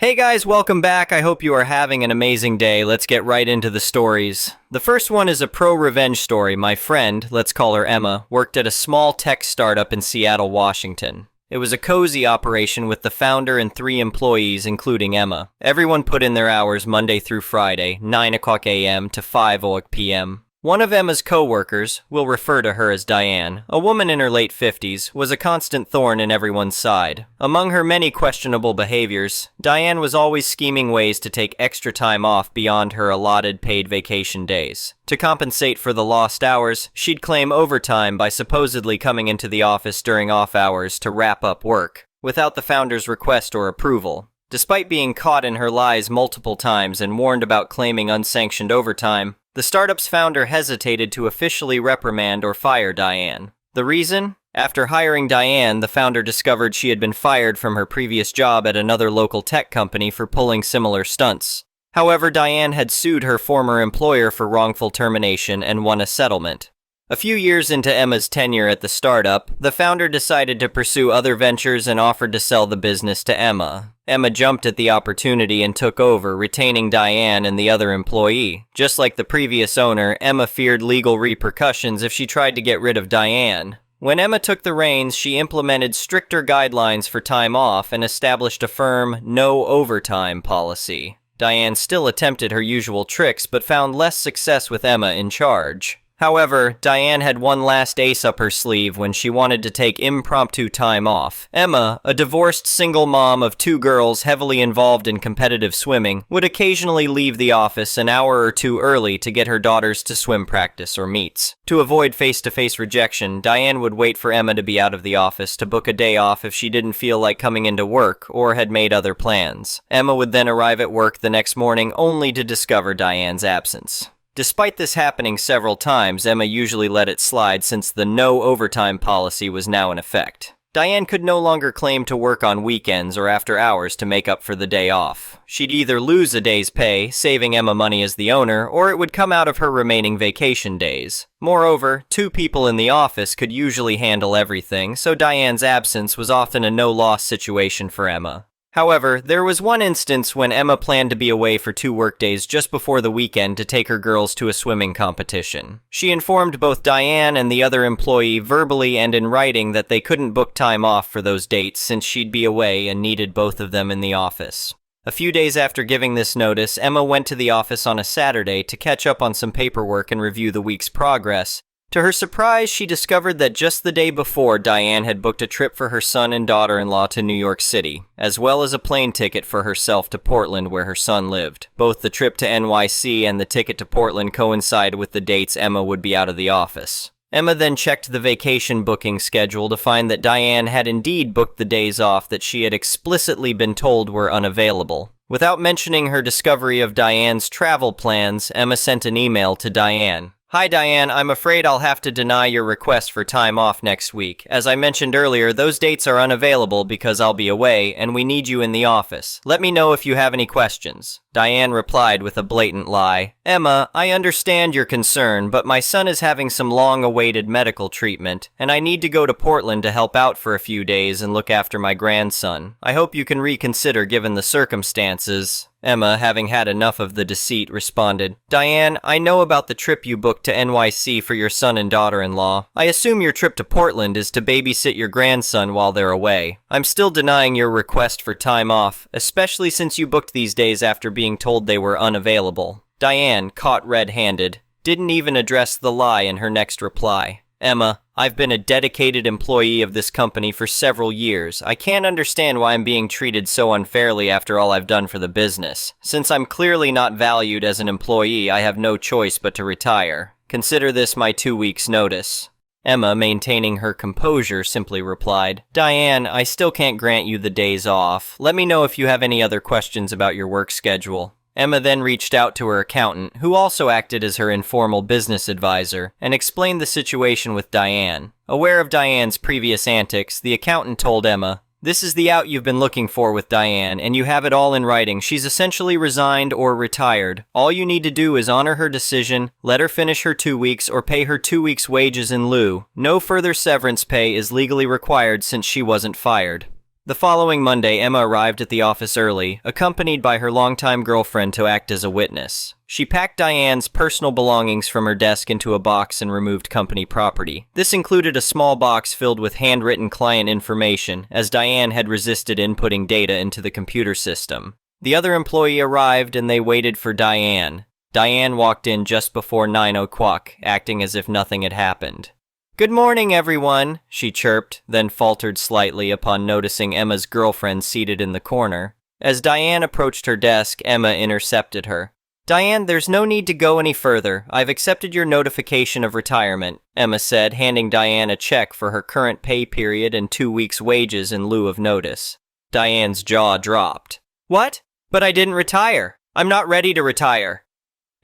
Hey guys, welcome back. I hope you are having an amazing day. Let's get right into the stories. The first one is a pro-revenge story. My friend, let's call her Emma, worked at a small tech startup in Seattle, Washington. It was a cozy operation with the founder and 3 employees, including Emma. Everyone put in their hours Monday through Friday, 9 o'clock a.m. to 5 p.m. One of Emma's co-workers, we'll refer to her as Diane, a woman in her late 50s, was a constant thorn in everyone's side. Among her many questionable behaviors, Diane was always scheming ways to take extra time off beyond her allotted paid vacation days. To compensate for the lost hours, she'd claim overtime by supposedly coming into the office during off hours to wrap up work, without the founder's request or approval. Despite being caught in her lies multiple times and warned about claiming unsanctioned overtime, the startup's founder hesitated to officially reprimand or fire Diane. The reason? After hiring Diane, the founder discovered she had been fired from her previous job at another local tech company for pulling similar stunts. However, Diane had sued her former employer for wrongful termination and won a settlement. A few years into Emma's tenure at the startup, the founder decided to pursue other ventures and offered to sell the business to Emma. Emma jumped at the opportunity and took over, retaining Diane and the other employee. Just like the previous owner, Emma feared legal repercussions if she tried to get rid of Diane. When Emma took the reins, she implemented stricter guidelines for time off and established a firm no overtime policy. Diane still attempted her usual tricks but found less success with Emma in charge. However, Diane had one last ace up her sleeve when she wanted to take impromptu time off. Emma, a divorced single mom of 2 girls heavily involved in competitive swimming, would occasionally leave the office an hour or 2 early to get her daughters to swim practice or meets. To avoid face-to-face rejection, Diane would wait for Emma to be out of the office to book a day off if she didn't feel like coming into work or had made other plans. Emma would then arrive at work the next morning only to discover Diane's absence. Despite this happening several times, Emma usually let it slide since the no overtime policy was now in effect. Diane could no longer claim to work on weekends or after hours to make up for the day off. She'd either lose a day's pay, saving Emma money as the owner, or it would come out of her remaining vacation days. Moreover, 2 people in the office could usually handle everything, so Diane's absence was often a no-loss situation for Emma. However, there was one instance when Emma planned to be away for 2 workdays just before the weekend to take her girls to a swimming competition. She informed both Diane and the other employee verbally and in writing that they couldn't book time off for those dates since she'd be away and needed both of them in the office. A few days after giving this notice, Emma went to the office on a Saturday to catch up on some paperwork and review the week's progress. To her surprise, she discovered that just the day before, Diane had booked a trip for her son and daughter-in-law to New York City, as well as a plane ticket for herself to Portland where her son lived. Both the trip to NYC and the ticket to Portland coincided with the dates Emma would be out of the office. Emma then checked the vacation booking schedule to find that Diane had indeed booked the days off that she had explicitly been told were unavailable. Without mentioning her discovery of Diane's travel plans, Emma sent an email to Diane. Hi Diane, I'm afraid I'll have to deny your request for time off next week. As I mentioned earlier, those dates are unavailable because I'll be away and we need you in the office. Let me know if you have any questions. Diane replied with a blatant lie. Emma, I understand your concern, but my son is having some long-awaited medical treatment, and I need to go to Portland to help out for a few days and look after my grandson. I hope you can reconsider given the circumstances. Emma, having had enough of the deceit, responded, Diane, I know about the trip you booked to NYC for your son and daughter-in-law. I assume your trip to Portland is to babysit your grandson while they're away. I'm still denying your request for time off, especially since you booked these days after being told they were unavailable. Diane, caught red-handed, didn't even address the lie in her next reply. Emma, I've been a dedicated employee of this company for several years. I can't understand why I'm being treated so unfairly after all I've done for the business. Since I'm clearly not valued as an employee, I have no choice but to retire. Consider this my 2 weeks' notice. Emma, maintaining her composure, simply replied, Diane, I still can't grant you the days off. Let me know if you have any other questions about your work schedule. Emma then reached out to her accountant, who also acted as her informal business advisor, and explained the situation with Diane. Aware of Diane's previous antics, the accountant told Emma, This is the out you've been looking for with Diane, and you have it all in writing. She's essentially resigned or retired. All you need to do is honor her decision, let her finish her 2 weeks, or pay her 2 weeks' wages in lieu. No further severance pay is legally required since she wasn't fired. The following Monday, Emma arrived at the office early, accompanied by her longtime girlfriend to act as a witness. She packed Diane's personal belongings from her desk into a box and removed company property. This included a small box filled with handwritten client information, as Diane had resisted inputting data into the computer system. The other employee arrived and they waited for Diane. Diane walked in just before 9 o'clock, acting as if nothing had happened. "Good morning, everyone," she chirped, then faltered slightly upon noticing Emma's girlfriend seated in the corner. As Diane approached her desk, Emma intercepted her. "Diane, there's no need to go any further. I've accepted your notification of retirement," Emma said, handing Diane a check for her current pay period and 2 weeks' wages in lieu of notice. Diane's jaw dropped. "What? But I didn't retire. I'm not ready to retire."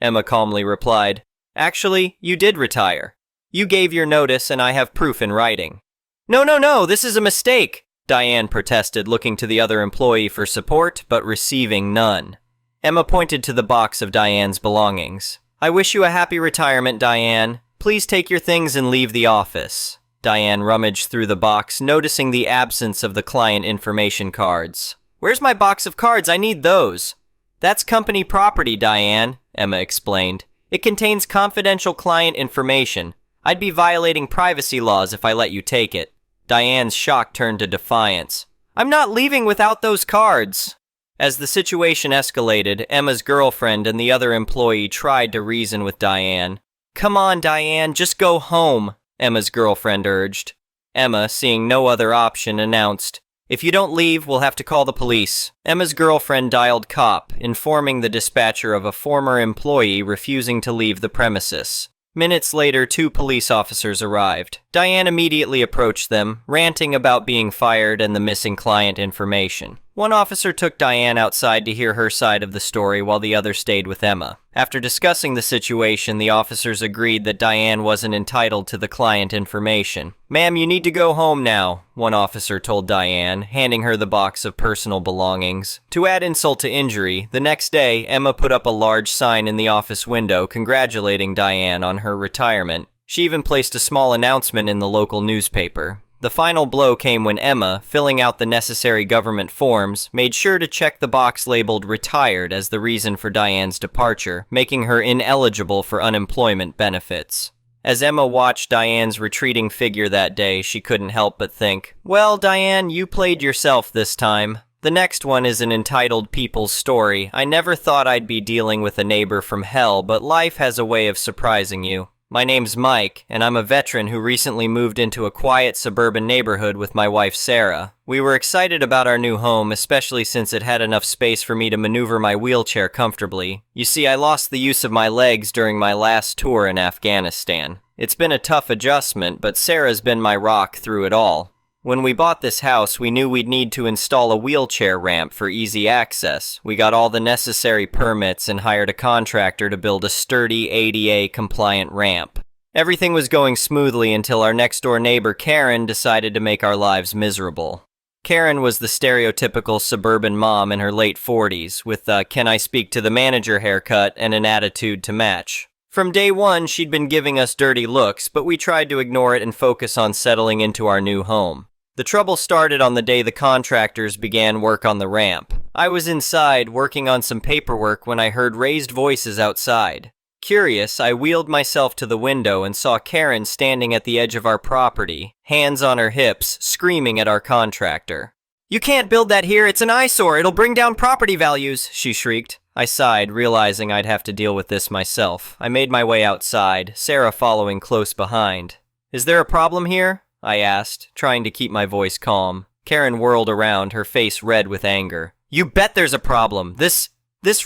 Emma calmly replied, "Actually, you did retire. You gave your notice and I have proof in writing." No, this is a mistake," Diane protested, looking to the other employee for support, but receiving none. Emma pointed to the box of Diane's belongings. "I wish you a happy retirement, Diane. Please take your things and leave the office." Diane rummaged through the box, noticing the absence of the client information cards. "Where's my box of cards? I need those." "That's company property, Diane," Emma explained. "It contains confidential client information. I'd be violating privacy laws if I let you take it." Diane's shock turned to defiance. "I'm not leaving without those cards." As the situation escalated, Emma's girlfriend and the other employee tried to reason with Diane. "Come on, Diane, just go home," Emma's girlfriend urged. Emma, seeing no other option, announced, "If you don't leave, we'll have to call the police." Emma's girlfriend dialed cop, informing the dispatcher of a former employee refusing to leave the premises. Minutes later, 2 police officers arrived. Diane immediately approached them, ranting about being fired and the missing client information. One officer took Diane outside to hear her side of the story while the other stayed with Emma. After discussing the situation, the officers agreed that Diane wasn't entitled to the client information. "Ma'am, you need to go home now," one officer told Diane, handing her the box of personal belongings. To add insult to injury, the next day, Emma put up a large sign in the office window congratulating Diane on her retirement. She even placed a small announcement in the local newspaper. The final blow came when Emma, filling out the necessary government forms, made sure to check the box labeled retired as the reason for Diane's departure, making her ineligible for unemployment benefits. As Emma watched Diane's retreating figure that day, she couldn't help but think, "Well, Diane, you played yourself this time." The next one is an entitled people's story. I never thought I'd be dealing with a neighbor from hell, but life has a way of surprising you. My name's Mike, and I'm a veteran who recently moved into a quiet suburban neighborhood with my wife Sarah. We were excited about our new home, especially since it had enough space for me to maneuver my wheelchair comfortably. You see, I lost the use of my legs during my last tour in Afghanistan. It's been a tough adjustment, but Sarah's been my rock through it all. When we bought this house, we knew we'd need to install a wheelchair ramp for easy access. We got all the necessary permits and hired a contractor to build a sturdy ADA-compliant ramp. Everything was going smoothly until our next-door neighbor Karen decided to make our lives miserable. Karen was the stereotypical suburban mom in her late 40s, with a "can I speak to the manager" haircut and an attitude to match. From day one, she'd been giving us dirty looks, but we tried to ignore it and focus on settling into our new home. The trouble started on the day the contractors began work on the ramp. I was inside, working on some paperwork, when I heard raised voices outside. Curious, I wheeled myself to the window and saw Karen standing at the edge of our property, hands on her hips, screaming at our contractor. "You can't build that here, it's an eyesore, it'll bring down property values," she shrieked. I sighed, realizing I'd have to deal with this myself. I made my way outside, Sarah following close behind. "Is there a problem here?" I asked, trying to keep my voice calm. Karen whirled around, her face red with anger. "You bet there's a problem. This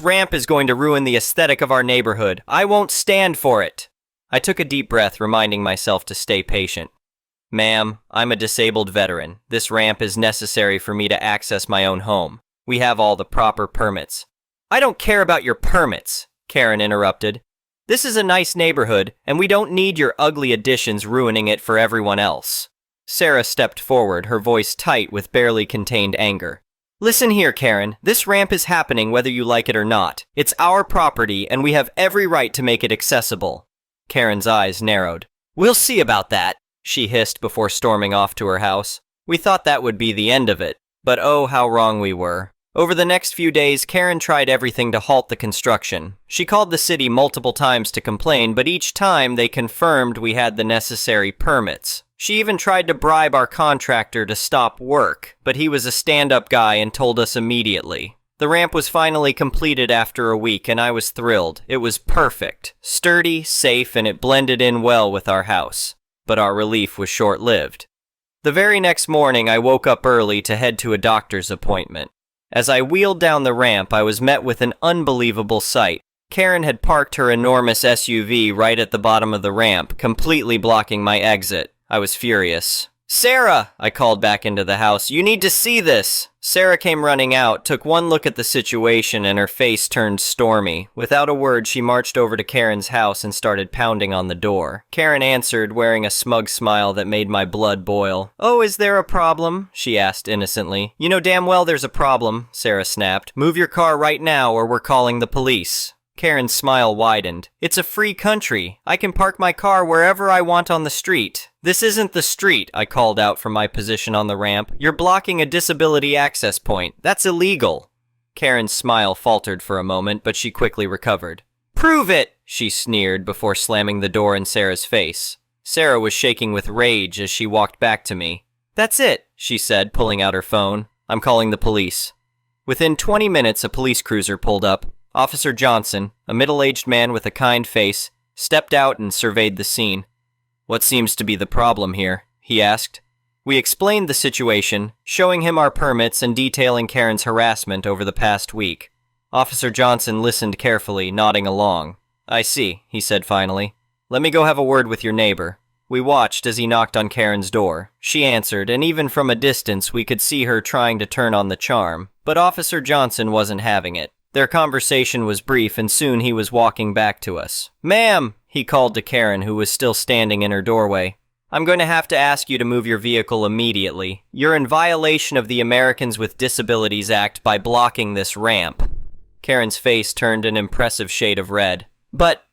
ramp is going to ruin the aesthetic of our neighborhood. I won't stand for it." I took a deep breath, reminding myself to stay patient. "Ma'am, I'm a disabled veteran. This ramp is necessary for me to access my own home. We have all the proper permits." "I don't care about your permits," Karen interrupted. "This is a nice neighborhood, and we don't need your ugly additions ruining it for everyone else." Sarah stepped forward, her voice tight with barely contained anger. "Listen here, Karen. This ramp is happening whether you like it or not. It's our property, and we have every right to make it accessible." Karen's eyes narrowed. "We'll see about that," she hissed before storming off to her house. We thought that would be the end of it. But oh, how wrong we were. Over the next few days, Karen tried everything to halt the construction. She called the city multiple times to complain, but each time they confirmed we had the necessary permits. She even tried to bribe our contractor to stop work, but he was a stand-up guy and told us immediately. The ramp was finally completed after a week, and I was thrilled. It was perfect, sturdy, safe, and it blended in well with our house. But our relief was short-lived. The very next morning, I woke up early to head to a doctor's appointment. As I wheeled down the ramp, I was met with an unbelievable sight. Karen had parked her enormous SUV right at the bottom of the ramp, completely blocking my exit. I was furious. "Sarah!" I called back into the house. "You need to see this!" Sarah came running out, took one look at the situation, and her face turned stormy. Without a word, she marched over to Karen's house and started pounding on the door. Karen answered, wearing a smug smile that made my blood boil. "Oh, is there a problem?" she asked innocently. "You know damn well there's a problem," Sarah snapped. "Move your car right now or we're calling the police." Karen's smile widened. "It's a free country. I can park my car wherever I want on the street." "This isn't the street," I called out from my position on the ramp. "You're blocking a disability access point. That's illegal." Karen's smile faltered for a moment, but she quickly recovered. "Prove it," she sneered before slamming the door in Sarah's face. Sarah was shaking with rage as she walked back to me. "That's it," she said, pulling out her phone. "I'm calling the police." Within 20 minutes, a police cruiser pulled up. Officer Johnson, a middle-aged man with a kind face, stepped out and surveyed the scene. "What seems to be the problem here?" he asked. We explained the situation, showing him our permits and detailing Karen's harassment over the past week. Officer Johnson listened carefully, nodding along. "I see," he said finally. "Let me go have a word with your neighbor." We watched as he knocked on Karen's door. She answered, and even from a distance we could see her trying to turn on the charm. But Officer Johnson wasn't having it. Their conversation was brief, and soon he was walking back to us. "Ma'am," he called to Karen, who was still standing in her doorway. "I'm going to have to ask you to move your vehicle immediately. You're in violation of the Americans with Disabilities Act by blocking this ramp." Karen's face turned an impressive shade of red. But,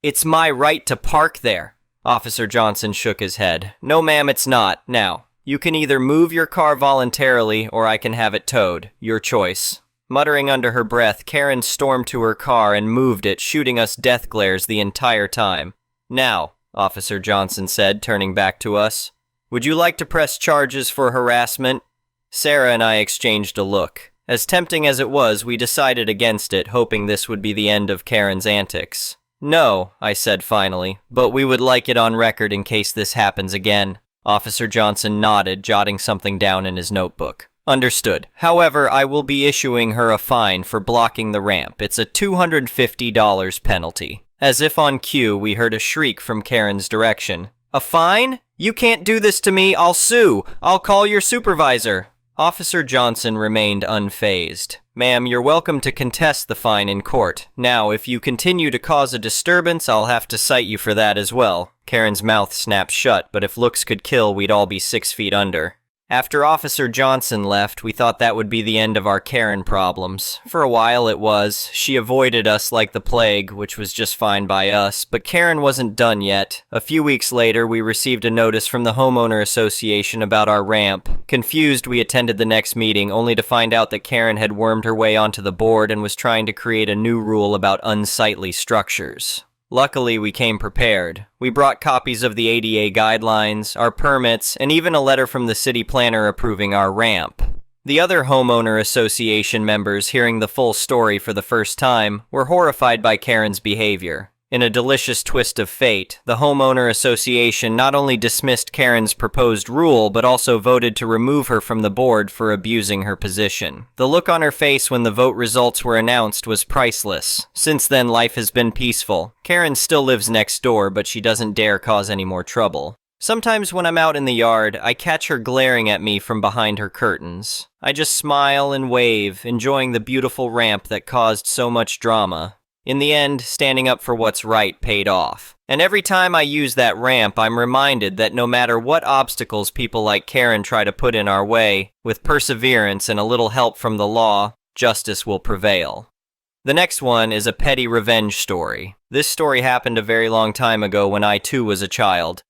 it's my right to park there." Officer Johnson shook his head. "No, ma'am, it's not. Now, you can either move your car voluntarily or I can have it towed. Your choice." Muttering under her breath, Karen stormed to her car and moved it, shooting us death glares the entire time. "Now," Officer Johnson said, turning back to us, "would you like to press charges for harassment?" Sarah and I exchanged a look. As tempting as it was, we decided against it, hoping this would be the end of Karen's antics. "No," I said finally, "but we would like it on record in case this happens again." Officer Johnson nodded, jotting something down in his notebook. "Understood. However, I will be issuing her a fine for blocking the ramp. It's a $250 penalty." As if on cue, we heard a shriek from Karen's direction. "A fine? You can't do this to me. I'll sue. I'll call your supervisor." Officer Johnson remained unfazed. "Ma'am, you're welcome to contest the fine in court. Now, if you continue to cause a disturbance, I'll have to cite you for that as well." Karen's mouth snapped shut, but if looks could kill, we'd all be 6 feet under. After Officer Johnson left, we thought that would be the end of our Karen problems. For a while it was. She avoided us like the plague, which was just fine by us, but Karen wasn't done yet. A few weeks later, we received a notice from the homeowner association about our ramp. Confused, we attended the next meeting, only to find out that Karen had wormed her way onto the board and was trying to create a new rule about unsightly structures. Luckily, we came prepared. We brought copies of the ADA guidelines, our permits, and even a letter from the city planner approving our ramp. The other homeowner association members, hearing the full story for the first time, were horrified by Karen's behavior. In a delicious twist of fate, the homeowner association not only dismissed Karen's proposed rule, but also voted to remove her from the board for abusing her position. The look on her face when the vote results were announced was priceless. Since then, life has been peaceful. Karen still lives next door, but she doesn't dare cause any more trouble. Sometimes when I'm out in the yard, I catch her glaring at me from behind her curtains. I just smile and wave, enjoying the beautiful ramp that caused so much drama. In the end, standing up for what's right paid off. And every time I use that ramp, I'm reminded that no matter what obstacles people like Karen try to put in our way, with perseverance and a little help from the law, justice will prevail. The next one is a petty revenge story. This story happened a very long time ago when I too was a child.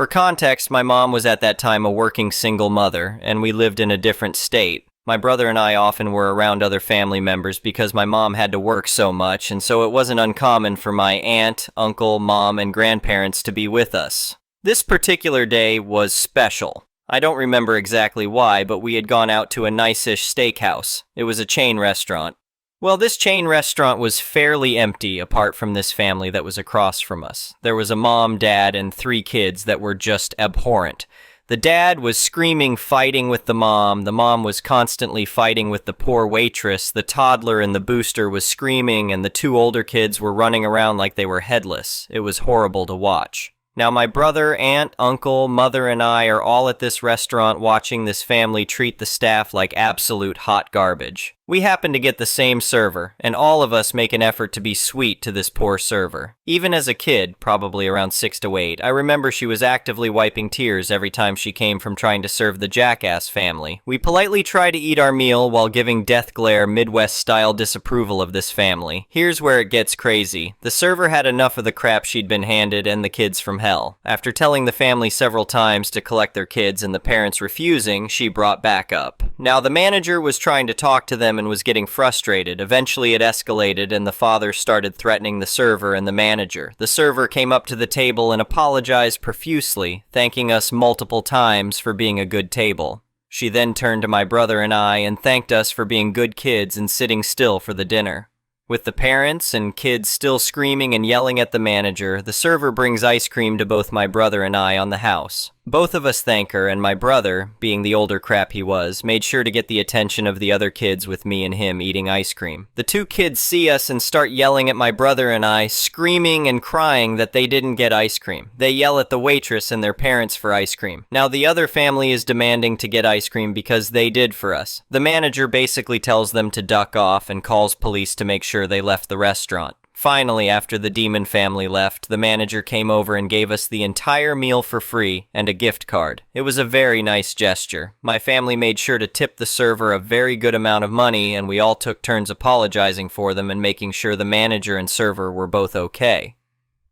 For context, my mom was at that time a working single mother, and we lived in a different state. My brother and I often were around other family members because my mom had to work so much, and so it wasn't uncommon for my aunt, uncle, mom, and grandparents to be with us. This particular day was special. I don't remember exactly why, but we had gone out to a nice-ish steakhouse. It was a chain restaurant. Well, this chain restaurant was fairly empty apart from this family that was across from us. There was a mom, dad, and 3 kids that were just abhorrent. The dad was screaming, fighting with the mom. The mom was constantly fighting with the poor waitress. The toddler and the booster was screaming, and the 2 older kids were running around like they were headless. It was horrible to watch. Now, my brother, aunt, uncle, mother, and I are all at this restaurant watching this family treat the staff like absolute hot garbage. We happen to get the same server, and all of us make an effort to be sweet to this poor server. Even as a kid, probably around 6 to 8, I remember she was actively wiping tears every time she came from trying to serve the jackass family. We politely try to eat our meal while giving death glare Midwest-style disapproval of this family. Here's where it gets crazy. The server had enough of the crap she'd been handed and the kids from hell. After telling the family several times to collect their kids and the parents refusing, she brought back up. Now, the manager was trying to talk to them and was getting frustrated. Eventually it escalated and the father started threatening the server and the manager. The server came up to the table and apologized profusely, thanking us multiple times for being a good table. She then turned to my brother and I and thanked us for being good kids and sitting still for the dinner. With the parents and kids still screaming and yelling at the manager, the server brings ice cream to both my brother and I on the house. Both of us thank her, and my brother, being the older crap he was, made sure to get the attention of the other kids with me and him eating ice cream. The 2 kids see us and start yelling at my brother and I, screaming and crying that they didn't get ice cream. They yell at the waitress and their parents for ice cream. Now the other family is demanding to get ice cream because they did for us. The manager basically tells them to duck off and calls police to make sure they left the restaurant. Finally, after the demon family left, the manager came over and gave us the entire meal for free and a gift card. It was a very nice gesture. My family made sure to tip the server a very good amount of money, and we all took turns apologizing for them and making sure the manager and server were both okay.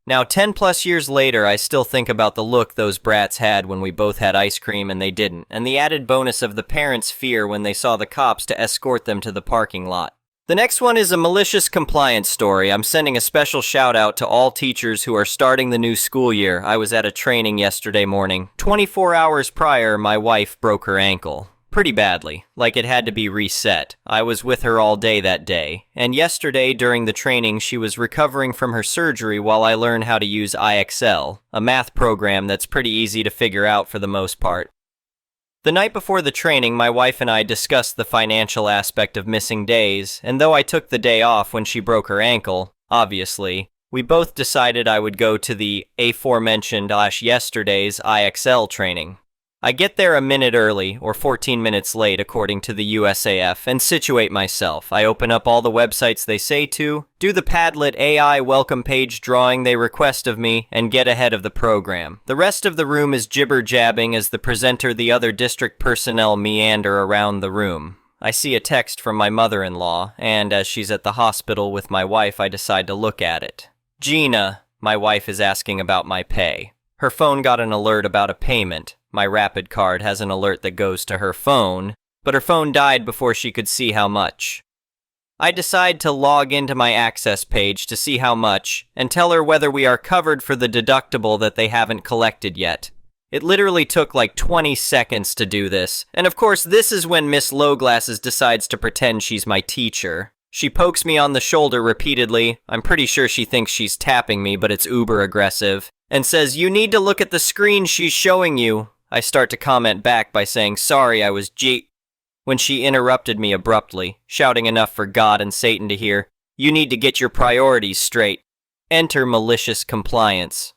Now, 10 plus years later, I still think about the look those brats had when we both had ice cream and they didn't, and the added bonus of the parents' fear when they saw the cops to escort them to the parking lot. The next one is a malicious compliance story. I'm sending a special shout out to all teachers who are starting the new school year. I was at a training yesterday morning. 24 hours prior, my wife broke her ankle. Pretty badly, like it had to be reset. I was with her all day that day. And yesterday during the training, she was recovering from her surgery while I learned how to use IXL, a math program that's pretty easy to figure out for the most part. The night before the training, my wife and I discussed the financial aspect of missing days, and though I took the day off when she broke her ankle, obviously, we both decided I would go to the aforementioned yesterday's IXL training. I get there a minute early, or 14 minutes late according to the USAF, and situate myself. I open up all the websites they say to, do the Padlet AI welcome page drawing they request of me, and get ahead of the program. The rest of the room is jibber-jabbing as the presenter the other district personnel meander around the room. I see a text from my mother-in-law, and as she's at the hospital with my wife, I decide to look at it. Gina, my wife is asking about my pay. Her phone got an alert about a payment. My Rapid card has an alert that goes to her phone, but her phone died before she could see how much. I decide to log into my access page to see how much, and tell her whether we are covered for the deductible that they haven't collected yet. It literally took like 20 seconds to do this, and of course this is when Miss Lowglasses decides to pretend she's my teacher. She pokes me on the shoulder repeatedly, I'm pretty sure she thinks she's tapping me, but it's uber aggressive, and says, "You need to look at the screen she's showing you." I start to comment back by saying, "Sorry, I was when she interrupted me abruptly, shouting enough for God and Satan to hear, "You need to get your priorities straight." Enter malicious compliance.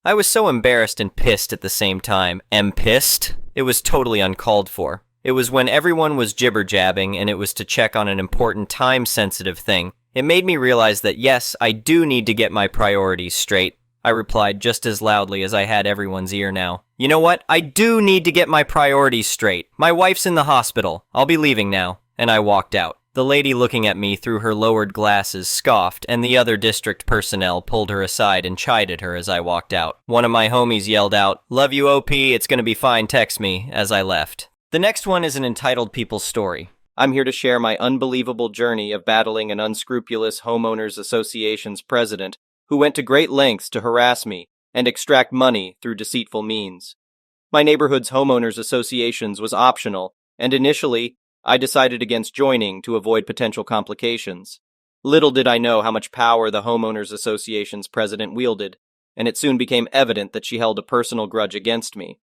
I was so embarrassed and pissed at the same time. Pissed? It was totally uncalled for. It was when everyone was jibber-jabbing and it was to check on an important time-sensitive thing. It made me realize that yes, I do need to get my priorities straight. I replied just as loudly as I had everyone's ear now. "You know what? I do need to get my priorities straight. My wife's in the hospital. I'll be leaving now." And I walked out. The lady looking at me through her lowered glasses scoffed, and the other district personnel pulled her aside and chided her as I walked out. One of my homies yelled out, "Love you, OP, it's gonna be fine, text me," as I left. The next one is an entitled people's story. I'm here to share my unbelievable journey of battling an unscrupulous homeowners association's president who went to great lengths to harass me and extract money through deceitful means. My neighborhood's homeowners associations was optional, and initially, I decided against joining to avoid potential complications. Little did I know how much power the homeowners association's president wielded, and it soon became evident that she held a personal grudge against me.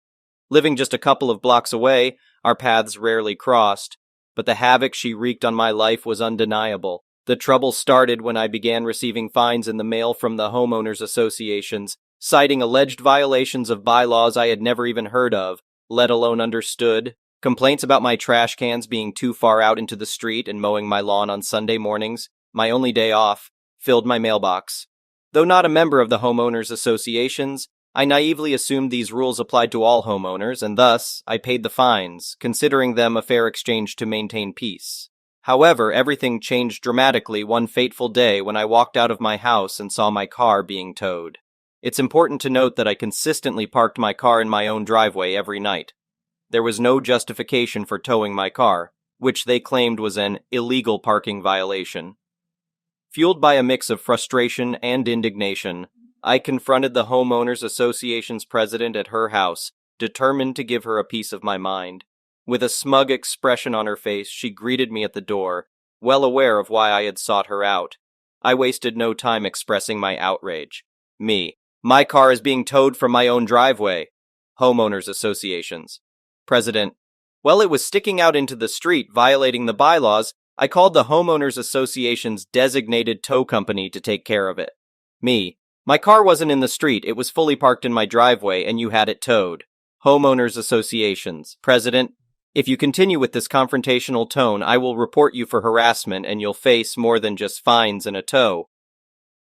Living just a couple of blocks away, our paths rarely crossed, but the havoc she wreaked on my life was undeniable. The trouble started when I began receiving fines in the mail from the homeowners associations, citing alleged violations of bylaws I had never even heard of, let alone understood, complaints about my trash cans being too far out into the street and mowing my lawn on Sunday mornings, my only day off, filled my mailbox. Though not a member of the homeowners associations, I naively assumed these rules applied to all homeowners, and thus, I paid the fines, considering them a fair exchange to maintain peace. However, everything changed dramatically one fateful day when I walked out of my house and saw my car being towed. It's important to note that I consistently parked my car in my own driveway every night. There was no justification for towing my car, which they claimed was an illegal parking violation. Fueled by a mix of frustration and indignation, I confronted the Homeowners Association's president at her house, determined to give her a piece of my mind. With a smug expression on her face, she greeted me at the door, well aware of why I had sought her out. I wasted no time expressing my outrage. My car is being towed from my own driveway. Homeowners Associations. President. Well, it was sticking out into the street, violating the bylaws. I called the Homeowners Association's designated tow company to take care of it. My car wasn't in the street, it was fully parked in my driveway, and you had it towed. Homeowners Associations. President, if you continue with this confrontational tone, I will report you for harassment and you'll face more than just fines and a tow.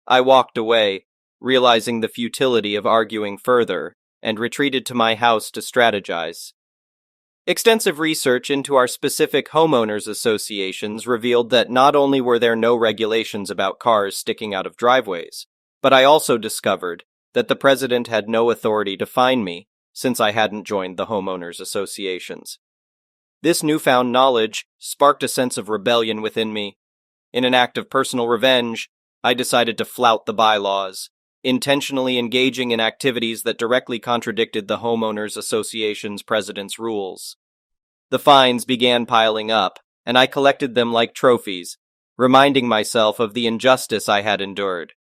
I walked away, realizing the futility of arguing further, and retreated to my house to strategize. Extensive research into our specific homeowners associations revealed that not only were there no regulations about cars sticking out of driveways, but I also discovered that the president had no authority to fine me, since I hadn't joined the homeowners associations. This newfound knowledge sparked a sense of rebellion within me. In an act of personal revenge, I decided to flout the bylaws, intentionally engaging in activities that directly contradicted the homeowners association's president's rules. The fines began piling up, and I collected them like trophies, reminding myself of the injustice I had endured.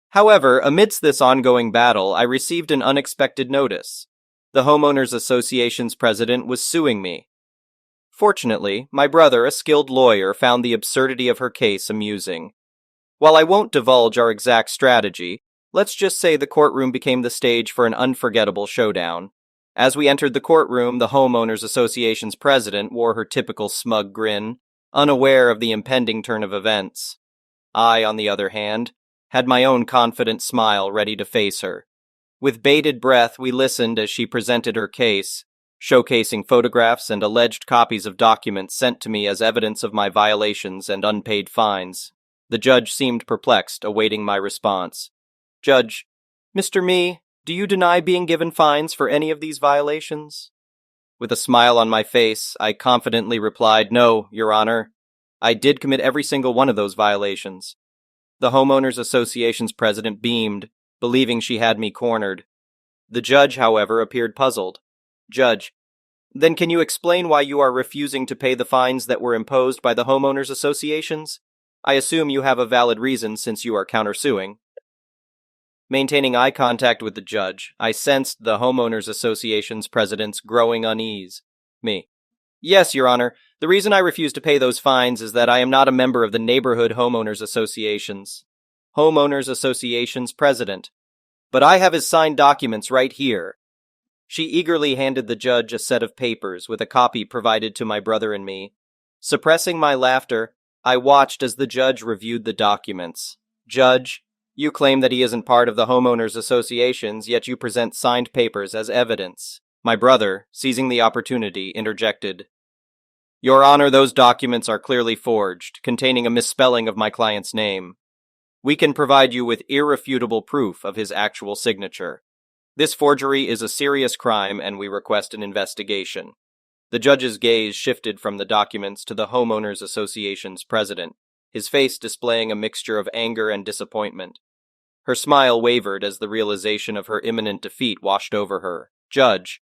However, amidst this ongoing battle, I received an unexpected notice. The Homeowners Association's president was suing me. Fortunately, my brother, a skilled lawyer, found the absurdity of her case amusing. While I won't divulge our exact strategy, let's just say the courtroom became the stage for an unforgettable showdown. As we entered the courtroom, the Homeowners Association's president wore her typical smug grin, unaware of the impending turn of events. I, on the other hand, had my own confident smile ready to face her. With bated breath, we listened as she presented her case, showcasing photographs and alleged copies of documents sent to me as evidence of my violations and unpaid fines. The judge seemed perplexed, awaiting my response. Judge, Mr. Me, do you deny being given fines for any of these violations? With a smile on my face, I confidently replied, No, Your Honor. I did commit every single one of those violations. The Homeowners Association's president beamed, believing she had me cornered. The judge, however, appeared puzzled. Judge, then can you explain why you are refusing to pay the fines that were imposed by the homeowners associations? I assume you have a valid reason since you are countersuing. Maintaining eye contact with the judge, I sensed the homeowners association's president's growing unease. Yes, Your Honor. The reason I refuse to pay those fines is that I am not a member of the neighborhood homeowners associations. Homeowners Association's president. But I have his signed documents right here. She eagerly handed the judge a set of papers with a copy provided to my brother and me. Suppressing my laughter, I watched as the judge reviewed the documents. Judge, you claim that he isn't part of the homeowners associations, yet you present signed papers as evidence. My brother, seizing the opportunity, interjected. Your Honor, those documents are clearly forged, containing a misspelling of my client's name. We can provide you with irrefutable proof of his actual signature. This forgery is a serious crime and we request an investigation. The judge's gaze shifted from the documents to the Homeowners Association's president, his face displaying a mixture of anger and disappointment. Her smile wavered as the realization of her imminent defeat washed over her. Judge,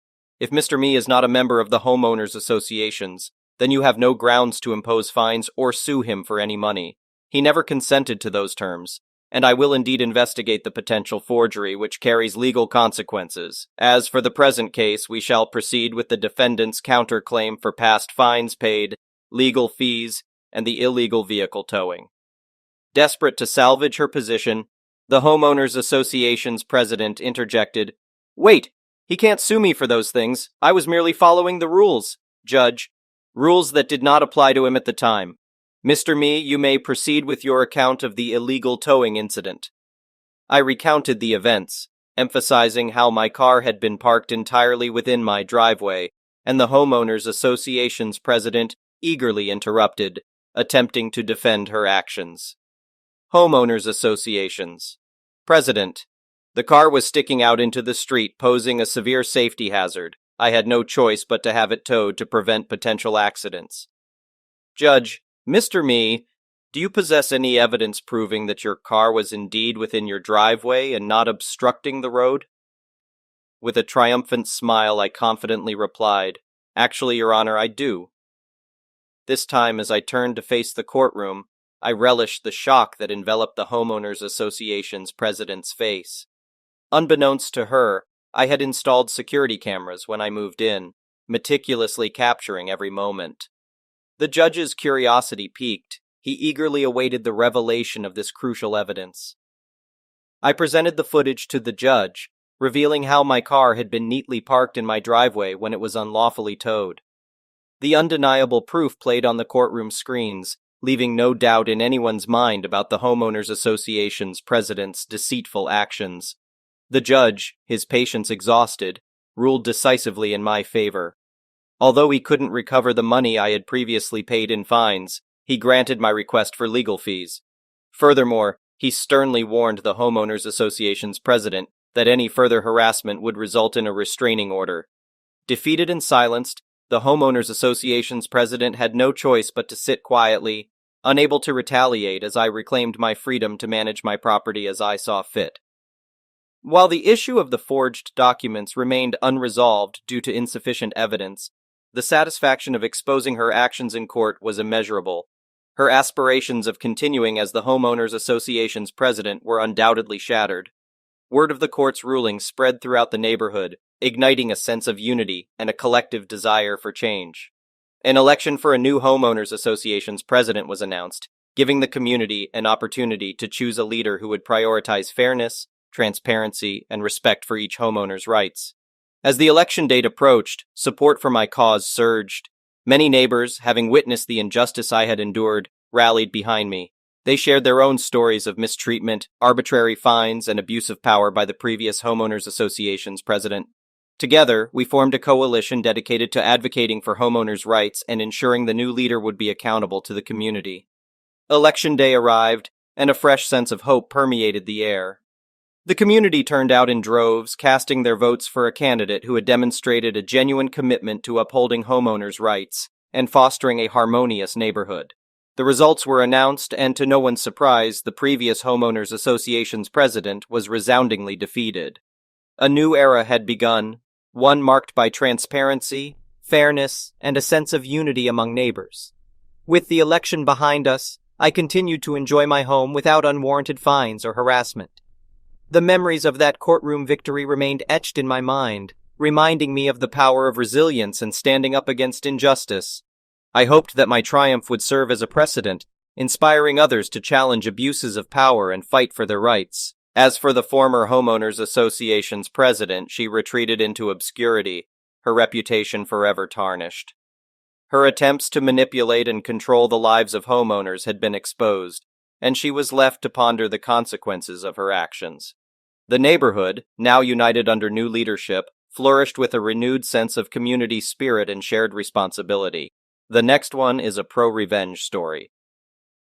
if Mr. Me is not a member of the Homeowners Associations, then you have no grounds to impose fines or sue him for any money. He never consented to those terms, and I will indeed investigate the potential forgery which carries legal consequences. As for the present case, we shall proceed with the defendant's counterclaim for past fines paid, legal fees, and the illegal vehicle towing. Desperate to salvage her position, the Homeowners Association's president interjected, "Wait, he can't sue me for those things. I was merely following the rules." Judge, rules that did not apply to him at the time. Mr. Me, you may proceed with your account of the illegal towing incident. I recounted the events, emphasizing how my car had been parked entirely within my driveway, and the Homeowners Association's president eagerly interrupted, attempting to defend her actions. Homeowners Associations. President. The car was sticking out into the street, posing a severe safety hazard. I had no choice but to have it towed to prevent potential accidents. Judge, Mr. Me, do you possess any evidence proving that your car was indeed within your driveway and not obstructing the road? With a triumphant smile, I confidently replied, "Actually, Your Honor, I do." This time, as I turned to face the courtroom, I relished the shock that enveloped the Homeowners Association's president's face. Unbeknownst to her, I had installed security cameras when I moved in, meticulously capturing every moment. The judge's curiosity piqued. He eagerly awaited the revelation of this crucial evidence. I presented the footage to the judge, revealing how my car had been neatly parked in my driveway when it was unlawfully towed. The undeniable proof played on the courtroom screens, leaving no doubt in anyone's mind about the Homeowners Association's president's deceitful actions. The judge, his patience exhausted, ruled decisively in my favor. Although he couldn't recover the money I had previously paid in fines, he granted my request for legal fees. Furthermore, he sternly warned the Homeowners Association's president that any further harassment would result in a restraining order. Defeated and silenced, the Homeowners Association's president had no choice but to sit quietly, unable to retaliate as I reclaimed my freedom to manage my property as I saw fit. While the issue of the forged documents remained unresolved due to insufficient evidence, the satisfaction of exposing her actions in court was immeasurable. Her aspirations of continuing as the Homeowners Association's president were undoubtedly shattered. Word of the court's ruling spread throughout the neighborhood, igniting a sense of unity and a collective desire for change. An election for a new Homeowners Association's president was announced, giving the community an opportunity to choose a leader who would prioritize fairness, transparency, and respect for each homeowner's rights. As the election date approached, support for my cause surged. Many neighbors, having witnessed the injustice I had endured, rallied behind me. They shared their own stories of mistreatment, arbitrary fines, and abuse of power by the previous Homeowners Association's president. Together, we formed a coalition dedicated to advocating for homeowners' rights and ensuring the new leader would be accountable to the community. Election day arrived, and a fresh sense of hope permeated the air. The community turned out in droves, casting their votes for a candidate who had demonstrated a genuine commitment to upholding homeowners' rights and fostering a harmonious neighborhood. The results were announced, and to no one's surprise, the previous Homeowners Association's president was resoundingly defeated. A new era had begun, one marked by transparency, fairness, and a sense of unity among neighbors. With the election behind us, I continued to enjoy my home without unwarranted fines or harassment. The memories of that courtroom victory remained etched in my mind, reminding me of the power of resilience and standing up against injustice. I hoped that my triumph would serve as a precedent, inspiring others to challenge abuses of power and fight for their rights. As for the former Homeowners Association's president, she retreated into obscurity, her reputation forever tarnished. Her attempts to manipulate and control the lives of homeowners had been exposed, and she was left to ponder the consequences of her actions. The neighborhood, now united under new leadership, flourished with a renewed sense of community spirit and shared responsibility. The next one is a pro-revenge story.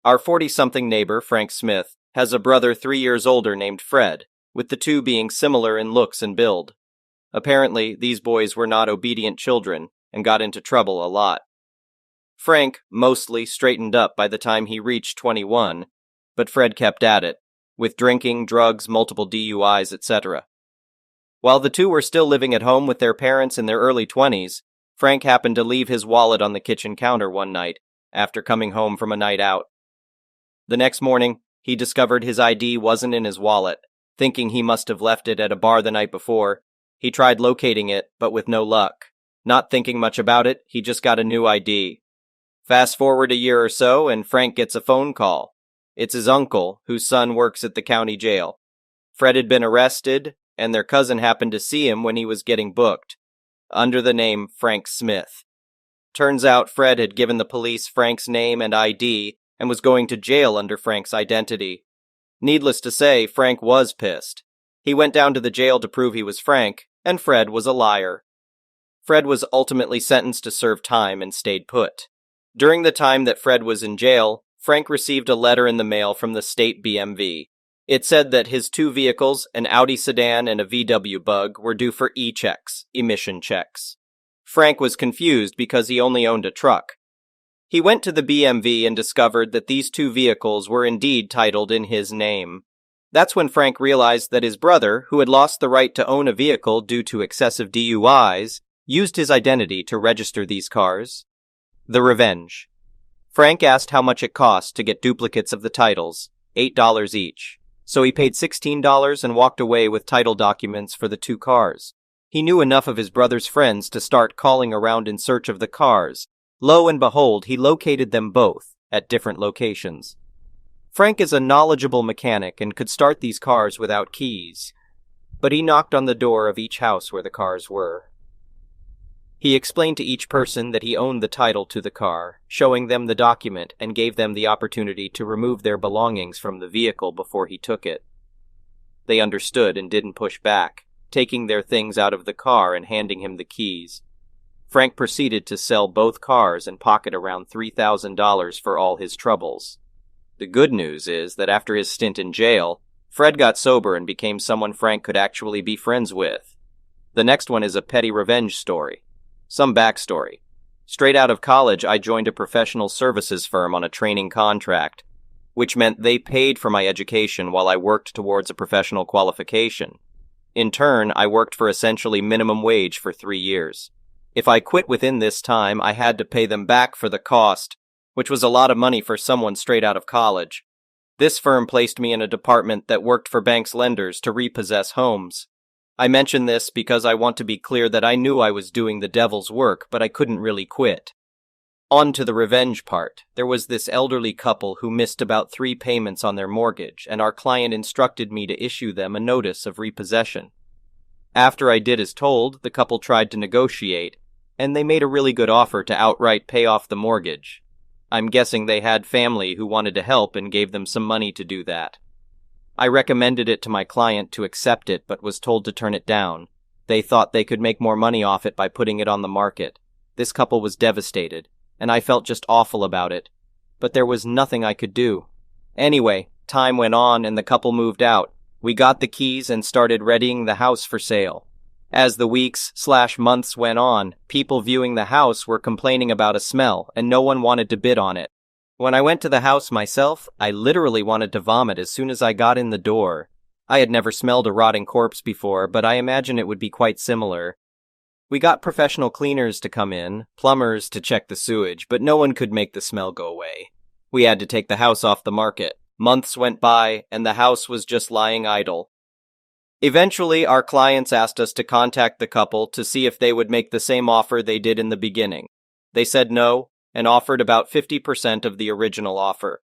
Our 40-something neighbor, Frank Smith, has a brother 3 years older named Fred, with the two being similar in looks and build. Apparently, these boys were not obedient children and got into trouble a lot. Frank mostly straightened up by the time he reached 21, but Fred kept at it, with drinking, drugs, multiple DUIs, etc. While the two were still living at home with their parents in their early 20s, Frank happened to leave his wallet on the kitchen counter one night after coming home from a night out. The next morning, he discovered his ID wasn't in his wallet. Thinking he must have left it at a bar the night before, he tried locating it, but with no luck. Not thinking much about it, he just got a new ID. Fast forward a year or so, and Frank gets a phone call. It's his uncle, whose son works at the county jail. Fred had been arrested, and their cousin happened to see him when he was getting booked, under the name Frank Smith. Turns out Fred had given the police Frank's name and ID, and was going to jail under Frank's identity. Needless to say, Frank was pissed. He went down to the jail to prove he was Frank, and Fred was a liar. Fred was ultimately sentenced to serve time and stayed put. During the time that Fred was in jail, Frank received a letter in the mail from the state BMV. It said that his two vehicles, an Audi sedan and a VW Bug, were due for e-checks, emission checks. Frank was confused because he only owned a truck. He went to the BMV and discovered that these two vehicles were indeed titled in his name. That's when Frank realized that his brother, who had lost the right to own a vehicle due to excessive DUIs, used his identity to register these cars. The revenge. Frank asked how much it cost to get duplicates of the titles, $8 each. So he paid $16 and walked away with title documents for the two cars. He knew enough of his brother's friends to start calling around in search of the cars. Lo and behold, he located them both at different locations. Frank is a knowledgeable mechanic and could start these cars without keys, but he knocked on the door of each house where the cars were. He explained to each person that he owned the title to the car, showing them the document, and gave them the opportunity to remove their belongings from the vehicle before he took it. They understood and didn't push back, taking their things out of the car and handing him the keys. Frank proceeded to sell both cars and pocket around $3,000 for all his troubles. The good news is that after his stint in jail, Fred got sober and became someone Frank could actually be friends with. The next one is a petty revenge story. Some backstory. Straight out of college, I joined a professional services firm on a training contract, which meant they paid for my education while I worked towards a professional qualification. In turn, I worked for essentially minimum wage for 3 years. If I quit within this time, I had to pay them back for the cost, which was a lot of money for someone straight out of college. This firm placed me in a department that worked for banks' lenders to repossess homes. I mention this because I want to be clear that I knew I was doing the devil's work, but I couldn't really quit. On to the revenge part. There was this elderly couple who missed about 3 payments on their mortgage, and our client instructed me to issue them a notice of repossession. After I did as told, the couple tried to negotiate, and they made a really good offer to outright pay off the mortgage. I'm guessing they had family who wanted to help and gave them some money to do that. I recommended it to my client to accept it, but was told to turn it down. They thought they could make more money off it by putting it on the market. This couple was devastated, and I felt just awful about it. But there was nothing I could do. Anyway, time went on and the couple moved out. We got the keys and started readying the house for sale. As the weeks/months went on, people viewing the house were complaining about a smell, and no one wanted to bid on it. When I went to the house myself, I literally wanted to vomit as soon as I got in the door. I had never smelled a rotting corpse before, but I imagine it would be quite similar. We got professional cleaners to come in, plumbers to check the sewage, but no one could make the smell go away. We had to take the house off the market. Months went by, and the house was just lying idle. Eventually, our clients asked us to contact the couple to see if they would make the same offer they did in the beginning. They said no, and offered about 50% of the original offer.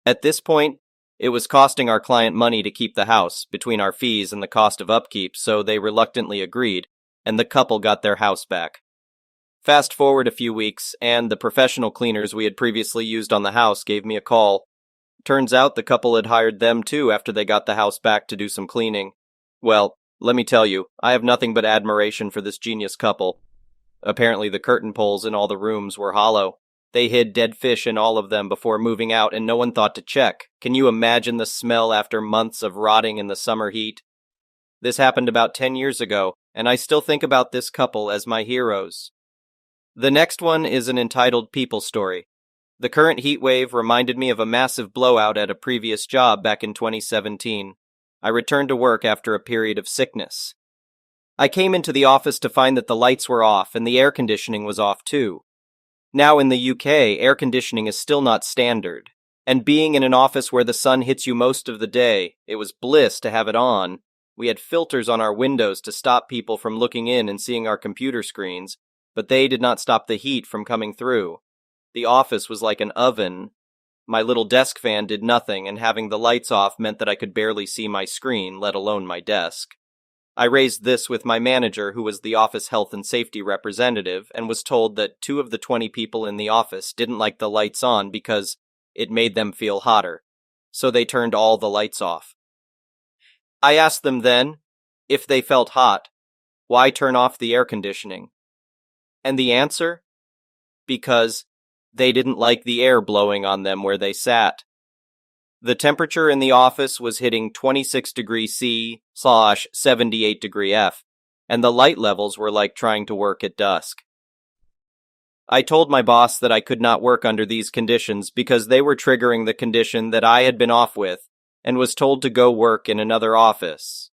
At this point, it was costing our client money to keep the house, between our fees and the cost of upkeep, so they reluctantly agreed, and the couple got their house back. Fast forward a few weeks, and the professional cleaners we had previously used on the house gave me a call. Turns out the couple had hired them too after they got the house back to do some cleaning. Well, let me tell you, I have nothing but admiration for this genius couple. Apparently the curtain poles in all the rooms were hollow. They hid dead fish in all of them before moving out, and no one thought to check. Can you imagine the smell after months of rotting in the summer heat? This happened about 10 years ago, and I still think about this couple as my heroes. The next one is an entitled people story. The current heat wave reminded me of a massive blowout at a previous job back in 2017. I returned to work after a period of sickness. I came into the office to find that the lights were off and the air conditioning was off too. Now in the UK, air conditioning is still not standard, and being in an office where the sun hits you most of the day, it was bliss to have it on. We had filters on our windows to stop people from looking in and seeing our computer screens, but they did not stop the heat from coming through. The office was like an oven. My little desk fan did nothing, and having the lights off meant that I could barely see my screen, let alone my desk. I raised this with my manager, who was the office health and safety representative, and was told that 2 of the 20 people in the office didn't like the lights on because it made them feel hotter, so they turned all the lights off. I asked them then, if they felt hot, why turn off the air conditioning? And the answer? Because they didn't like the air blowing on them where they sat. The temperature in the office was hitting 26 degrees C / 78 degree F, and the light levels were like trying to work at dusk. I told my boss that I could not work under these conditions because they were triggering the condition that I had been off with, and was told to go work in another office.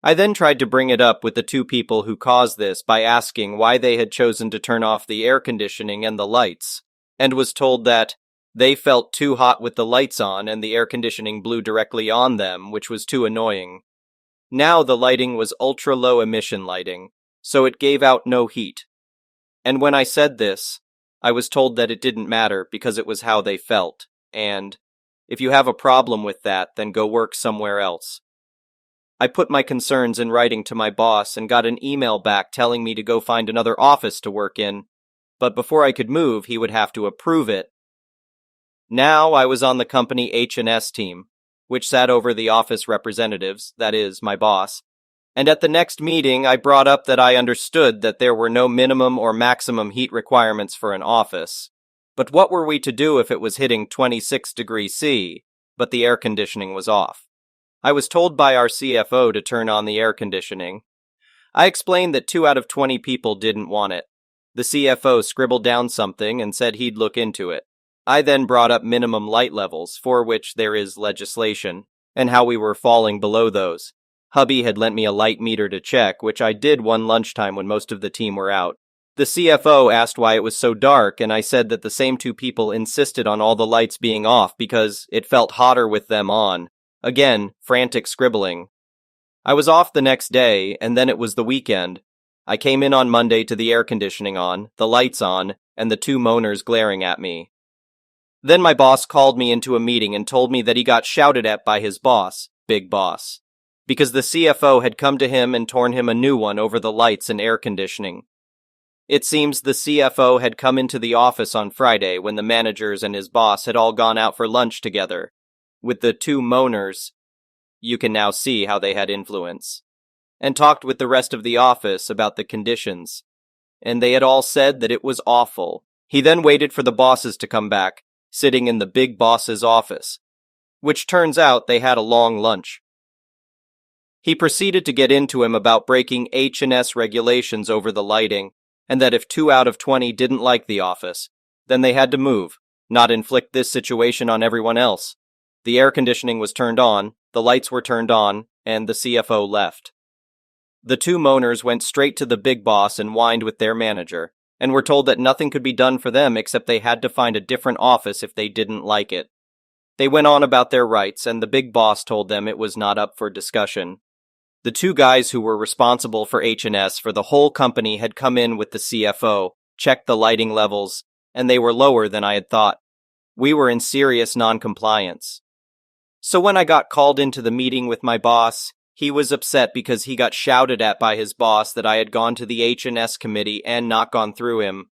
I then tried to bring it up with the 2 people who caused this by asking why they had chosen to turn off the air conditioning and the lights, and was told that they felt too hot with the lights on and the air conditioning blew directly on them, which was too annoying. Now the lighting was ultra-low emission lighting, so it gave out no heat. And when I said this, I was told that it didn't matter because it was how they felt, and if you have a problem with that, then go work somewhere else. I put my concerns in writing to my boss and got an email back telling me to go find another office to work in, but before I could move, he would have to approve it. Now I was on the company H&S team, which sat over the office representatives, that is, my boss, and at the next meeting I brought up that I understood that there were no minimum or maximum heat requirements for an office. But what were we to do if it was hitting 26 degrees C, but the air conditioning was off? I was told by our CFO to turn on the air conditioning. I explained that 2 out of 20 people didn't want it. The CFO scribbled down something and said he'd look into it. I then brought up minimum light levels, for which there is legislation, and how we were falling below those. Hubby had lent me a light meter to check, which I did one lunchtime when most of the team were out. The CFO asked why it was so dark, and I said that the same 2 people insisted on all the lights being off because it felt hotter with them on. Again, frantic scribbling. I was off the next day, and then it was the weekend. I came in on Monday to the air conditioning on, the lights on, and the 2 moaners glaring at me. Then my boss called me into a meeting and told me that he got shouted at by his boss, Big Boss, because the CFO had come to him and torn him a new one over the lights and air conditioning. It seems the CFO had come into the office on Friday when the managers and his boss had all gone out for lunch together. With the 2 moaners, you can now see how they had influence, and talked with the rest of the office about the conditions, and they had all said that it was awful. He then waited for the bosses to come back, sitting in the Big Boss's office, which turns out they had a long lunch. He proceeded to get into him about breaking H&S regulations over the lighting, and that if 2 out of 20 didn't like the office, then they had to move, not inflict this situation on everyone else. The air conditioning was turned on, the lights were turned on, and the CFO left. The 2 moaners went straight to the Big Boss and whined with their manager, and were told that nothing could be done for them except they had to find a different office if they didn't like it. They went on about their rights, and the Big Boss told them it was not up for discussion. The 2 guys who were responsible for H&S for the whole company had come in with the CFO, checked the lighting levels, and they were lower than I had thought. We were in serious non-compliance. So when I got called into the meeting with my boss, he was upset because he got shouted at by his boss that I had gone to the H&S committee and not gone through him.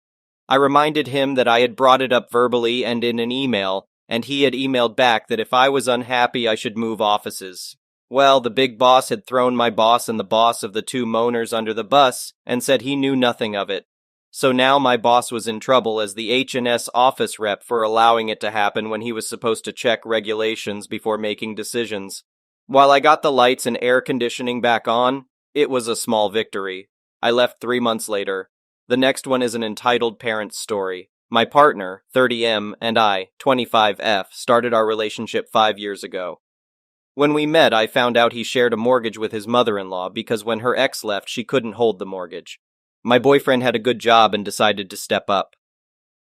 I reminded him that I had brought it up verbally and in an email, and he had emailed back that if I was unhappy I should move offices. Well, the Big Boss had thrown my boss and the boss of the 2 moaners under the bus and said he knew nothing of it. So now my boss was in trouble as the H&S office rep for allowing it to happen when he was supposed to check regulations before making decisions. While I got the lights and air conditioning back on, it was a small victory. I left 3 months later. The next one is an entitled parent's story. My partner, 30M, and I, 25F, started our relationship 5 years ago. When we met, I found out he shared a mortgage with his mother-in-law because when her ex left, she couldn't hold the mortgage. My boyfriend had a good job and decided to step up.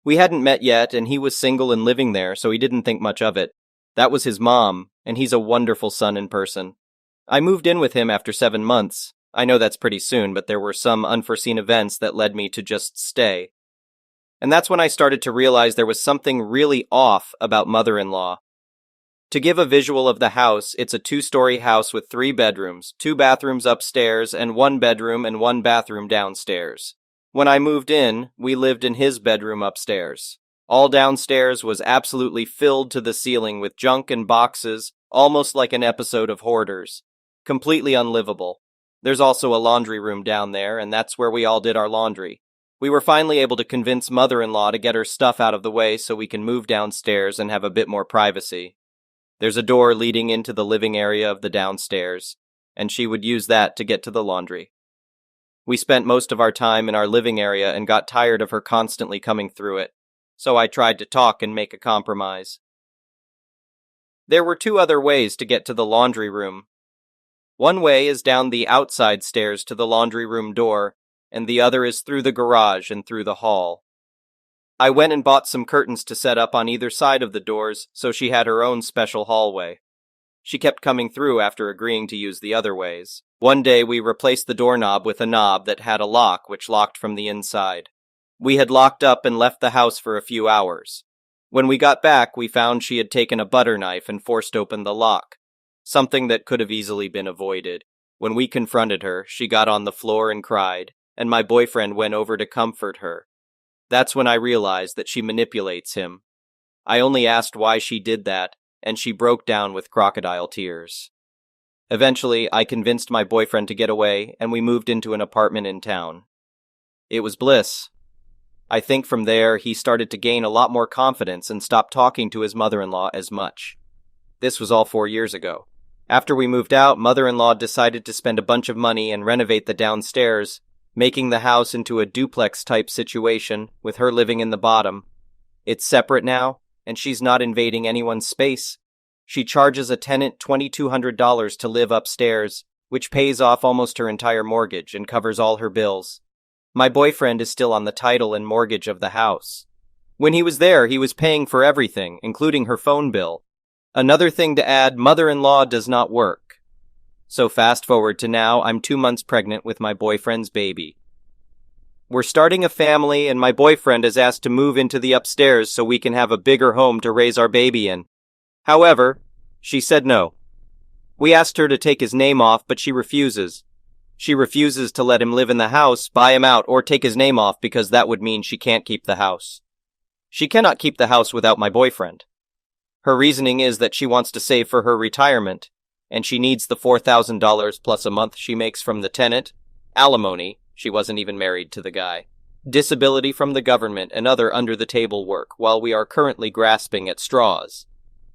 We hadn't met yet, and he was single and living there, so he didn't think much of it. That was his mom, and he's a wonderful son in person. I moved in with him after 7 months. I know that's pretty soon, but there were some unforeseen events that led me to just stay. And that's when I started to realize there was something really off about mother-in-law. To give a visual of the house, it's a 2-story house with 3 bedrooms, 2 bathrooms upstairs, and 1 bedroom and 1 bathroom downstairs. When I moved in, we lived in his bedroom upstairs. All downstairs was absolutely filled to the ceiling with junk and boxes, almost like an episode of Hoarders. Completely unlivable. There's also a laundry room down there, and that's where we all did our laundry. We were finally able to convince mother-in-law to get her stuff out of the way so we can move downstairs and have a bit more privacy. There's a door leading into the living area of the downstairs, and she would use that to get to the laundry. We spent most of our time in our living area and got tired of her constantly coming through it, so I tried to talk and make a compromise. There were 2 other ways to get to the laundry room. One way is down the outside stairs to the laundry room door, and the other is through the garage and through the hall. I went and bought some curtains to set up on either side of the doors, so she had her own special hallway. She kept coming through after agreeing to use the other ways. One day we replaced the doorknob with a knob that had a lock which locked from the inside. We had locked up and left the house for a few hours. When we got back, we found she had taken a butter knife and forced open the lock, something that could have easily been avoided. When we confronted her, she got on the floor and cried, and my boyfriend went over to comfort her. That's when I realized that she manipulates him. I only asked why she did that, and she broke down with crocodile tears. Eventually, I convinced my boyfriend to get away, and we moved into an apartment in town. It was bliss. I think from there, he started to gain a lot more confidence and stopped talking to his mother-in-law as much. This was all 4 years ago. After we moved out, mother-in-law decided to spend a bunch of money and renovate the downstairs, making the house into a duplex-type situation, with her living in the bottom. It's separate now, and she's not invading anyone's space. She charges a tenant $2,200 to live upstairs, which pays off almost her entire mortgage and covers all her bills. My boyfriend is still on the title and mortgage of the house. When he was there, he was paying for everything, including her phone bill. Another thing to add, mother-in-law does not work. So fast forward to now, I'm 2 months pregnant with my boyfriend's baby. We're starting a family, and my boyfriend has asked to move into the upstairs so we can have a bigger home to raise our baby in. However, she said no. We asked her to take his name off, but she refuses. She refuses to let him live in the house, buy him out, or take his name off because that would mean she can't keep the house. She cannot keep the house without my boyfriend. Her reasoning is that she wants to save for her retirement, and she needs the $4,000 plus a month she makes from the tenant, alimony, she wasn't even married to the guy, disability from the government, and other under-the-table work while we are currently grasping at straws.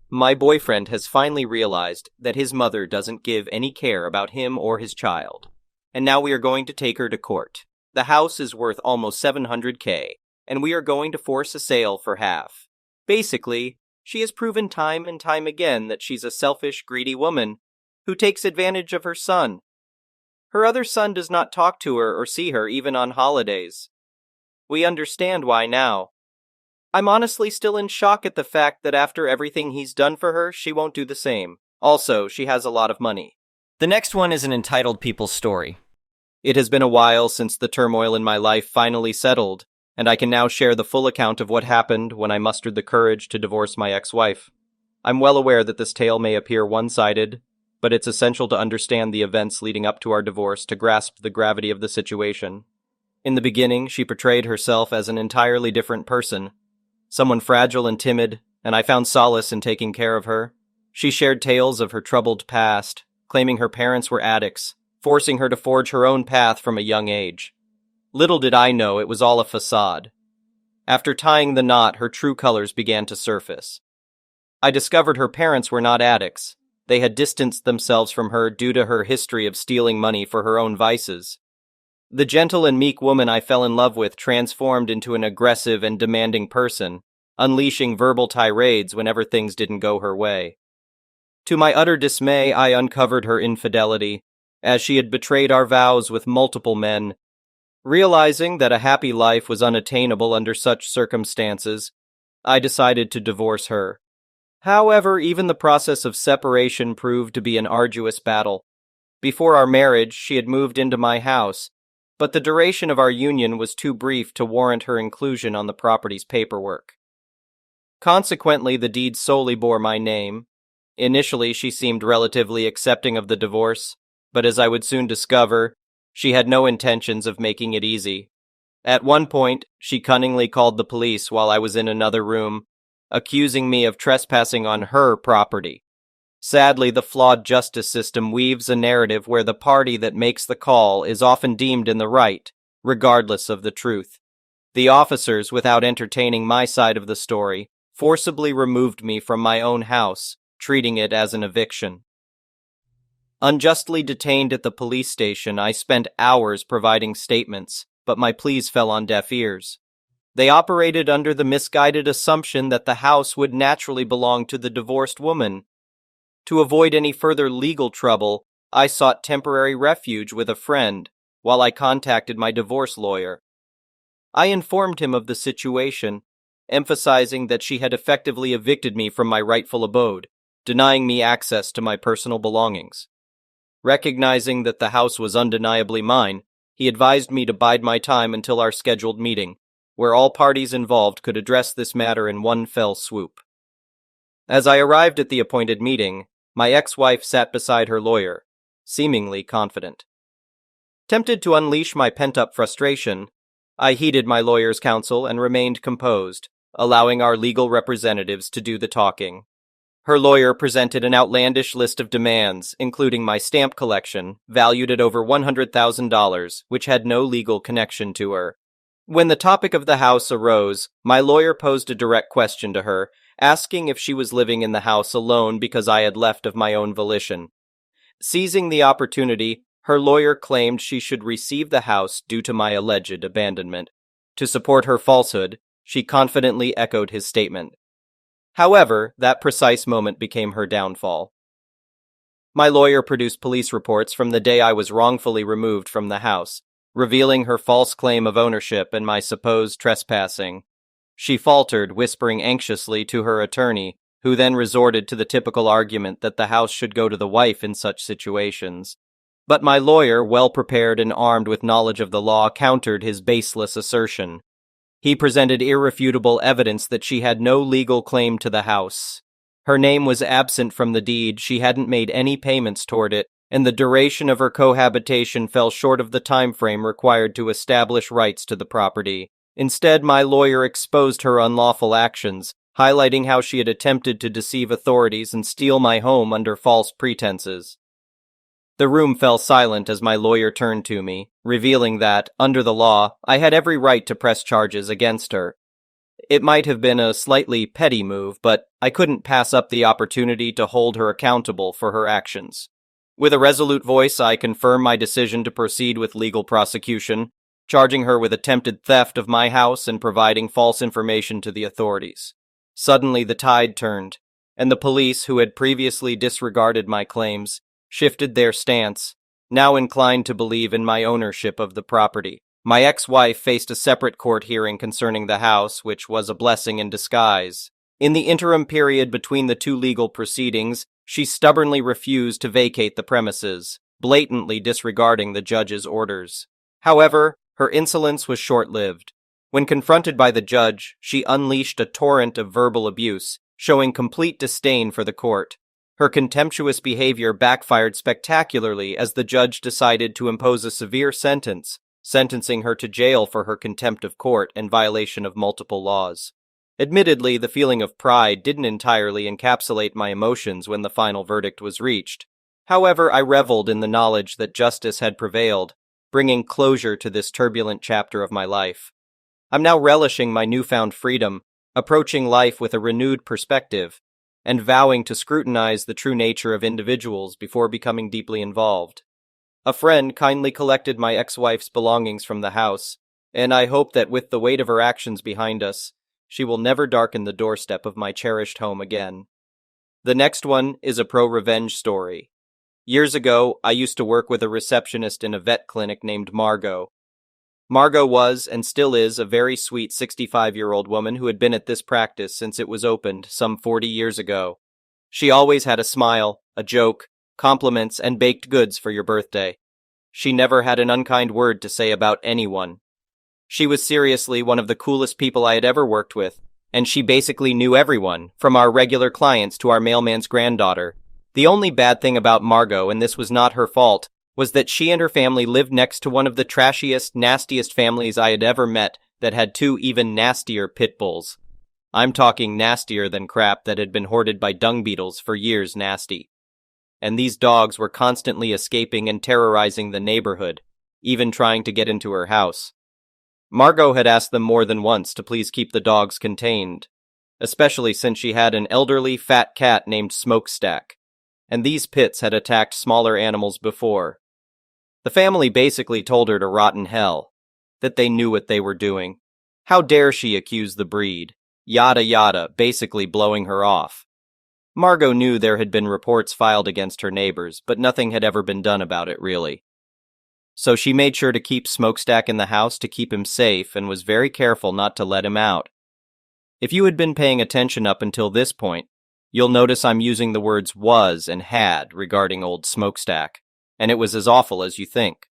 My boyfriend has finally realized that his mother doesn't give any care about him or his child, and now we are going to take her to court. The house is worth almost $700K, and we are going to force a sale for half. Basically, she has proven time and time again that she's a selfish, greedy woman who takes advantage of her son. Her other son does not talk to her or see her even on holidays. We understand why now. I'm honestly still in shock at the fact that after everything he's done for her, she won't do the same. Also, she has a lot of money. The next one is an entitled people's story. It has been a while since the turmoil in my life finally settled, and I can now share the full account of what happened when I mustered the courage to divorce my ex-wife. I'm well aware that this tale may appear one-sided, but it's essential to understand the events leading up to our divorce to grasp the gravity of the situation. In the beginning, she portrayed herself as an entirely different person, someone fragile and timid, and I found solace in taking care of her. She shared tales of her troubled past, claiming her parents were addicts, forcing her to forge her own path from a young age. Little did I know it was all a facade. After tying the knot, her true colors began to surface. I discovered her parents were not addicts. They had distanced themselves from her due to her history of stealing money for her own vices. The gentle and meek woman I fell in love with transformed into an aggressive and demanding person, unleashing verbal tirades whenever things didn't go her way. To my utter dismay, I uncovered her infidelity, as she had betrayed our vows with multiple men. Realizing that a happy life was unattainable under such circumstances, I decided to divorce her. However, even the process of separation proved to be an arduous battle. Before our marriage, she had moved into my house, but the duration of our union was too brief to warrant her inclusion on the property's paperwork. Consequently, the deed solely bore my name. Initially, she seemed relatively accepting of the divorce, but as I would soon discover, she had no intentions of making it easy. At one point, she cunningly called the police while I was in another room, accusing me of trespassing on her property. Sadly, the flawed justice system weaves a narrative where the party that makes the call is often deemed in the right, regardless of the truth. The officers, without entertaining my side of the story, forcibly removed me from my own house, treating it as an eviction. Unjustly detained at the police station, I spent hours providing statements, but my pleas fell on deaf ears. They operated under the misguided assumption that the house would naturally belong to the divorced woman. To avoid any further legal trouble, I sought temporary refuge with a friend, while I contacted my divorce lawyer. I informed him of the situation, emphasizing that she had effectively evicted me from my rightful abode, denying me access to my personal belongings. Recognizing that the house was undeniably mine, he advised me to bide my time until our scheduled meeting, where all parties involved could address this matter in one fell swoop. As I arrived at the appointed meeting, my ex-wife sat beside her lawyer, seemingly confident. Tempted to unleash my pent-up frustration, I heeded my lawyer's counsel and remained composed, allowing our legal representatives to do the talking. Her lawyer presented an outlandish list of demands, including my stamp collection, valued at over $100,000, which had no legal connection to her. When the topic of the house arose, my lawyer posed a direct question to her, asking if she was living in the house alone because I had left of my own volition. Seizing the opportunity, her lawyer claimed she should receive the house due to my alleged abandonment. To support her falsehood, she confidently echoed his statement. However, that precise moment became her downfall. My lawyer produced police reports from the day I was wrongfully removed from the house, revealing her false claim of ownership and my supposed trespassing. She faltered, whispering anxiously to her attorney, who then resorted to the typical argument that the house should go to the wife in such situations. But my lawyer, well prepared and armed with knowledge of the law, countered his baseless assertion. He presented irrefutable evidence that she had no legal claim to the house. Her name was absent from the deed, she hadn't made any payments toward it, and the duration of her cohabitation fell short of the time frame required to establish rights to the property. Instead, my lawyer exposed her unlawful actions, highlighting how she had attempted to deceive authorities and steal my home under false pretenses. The room fell silent as my lawyer turned to me, revealing that, under the law, I had every right to press charges against her. It might have been a slightly petty move, but I couldn't pass up the opportunity to hold her accountable for her actions. With a resolute voice, I confirmed my decision to proceed with legal prosecution, charging her with attempted theft of my house and providing false information to the authorities. Suddenly, the tide turned, and the police, who had previously disregarded my claims, shifted their stance, now inclined to believe in my ownership of the property. My ex-wife faced a separate court hearing concerning the house, which was a blessing in disguise. In the interim period between the two legal proceedings, she stubbornly refused to vacate the premises, blatantly disregarding the judge's orders. However, her insolence was short-lived. When confronted by the judge, she unleashed a torrent of verbal abuse, showing complete disdain for the court. Her contemptuous behavior backfired spectacularly as the judge decided to impose a severe sentence, sentencing her to jail for her contempt of court and violation of multiple laws. Admittedly, the feeling of pride didn't entirely encapsulate my emotions when the final verdict was reached. However, I reveled in the knowledge that justice had prevailed, bringing closure to this turbulent chapter of my life. I'm now relishing my newfound freedom, approaching life with a renewed perspective, and vowing to scrutinize the true nature of individuals before becoming deeply involved. A friend kindly collected my ex-wife's belongings from the house, and I hope that with the weight of her actions behind us, she will never darken the doorstep of my cherished home again. The next one is a pro-revenge story. Years ago, I used to work with a receptionist in a vet clinic named Margot. Margot was, and still is, a very sweet 65-year-old woman who had been at this practice since it was opened some 40 years ago. She always had a smile, a joke, compliments, and baked goods for your birthday. She never had an unkind word to say about anyone. She was seriously one of the coolest people I had ever worked with, and she basically knew everyone, from our regular clients to our mailman's granddaughter. The only bad thing about Margot, and this was not her fault, was that she and her family lived next to one of the trashiest, nastiest families I had ever met that had two even nastier pit bulls. I'm talking nastier than crap that had been hoarded by dung beetles for years nasty. And these dogs were constantly escaping and terrorizing the neighborhood, even trying to get into her house. Margot had asked them more than once to please keep the dogs contained, especially since she had an elderly, fat cat named Smokestack, and these pits had attacked smaller animals before. The family basically told her to rot in hell, that they knew what they were doing. How dare she accuse the breed? Yada yada, basically blowing her off. Margot knew there had been reports filed against her neighbors, but nothing had ever been done about it, really. So she made sure to keep Smokestack in the house to keep him safe and was very careful not to let him out. If you had been paying attention up until this point, you'll notice I'm using the words was and had regarding old Smokestack, and it was as awful as you think.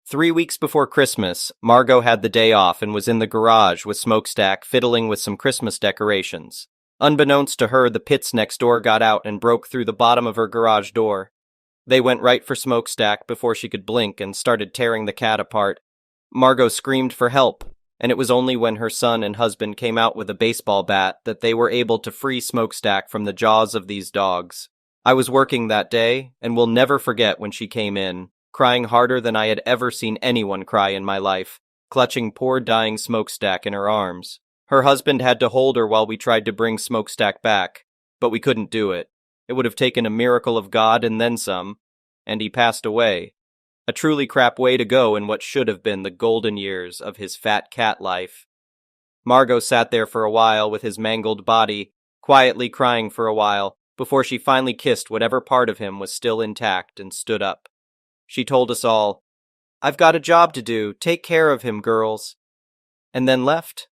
3 weeks before Christmas, Margot had the day off and was in the garage with Smokestack fiddling with some Christmas decorations. Unbeknownst to her, the pits next door got out and broke through the bottom of her garage door. They went right for Smokestack before she could blink and started tearing the cat apart. Margot screamed for help, and it was only when her son and husband came out with a baseball bat that they were able to free Smokestack from the jaws of these dogs. I was working that day, and will never forget when she came in, crying harder than I had ever seen anyone cry in my life, clutching poor dying Smokestack in her arms. Her husband had to hold her while we tried to bring Smokestack back, but we couldn't do it. It would have taken a miracle of God and then some, and he passed away. A truly crap way to go in what should have been the golden years of his fat cat life. Margot sat there for a while with his mangled body, quietly crying for a while, before she finally kissed whatever part of him was still intact and stood up. She told us all, "I've got a job to do, take care of him, girls," and then left.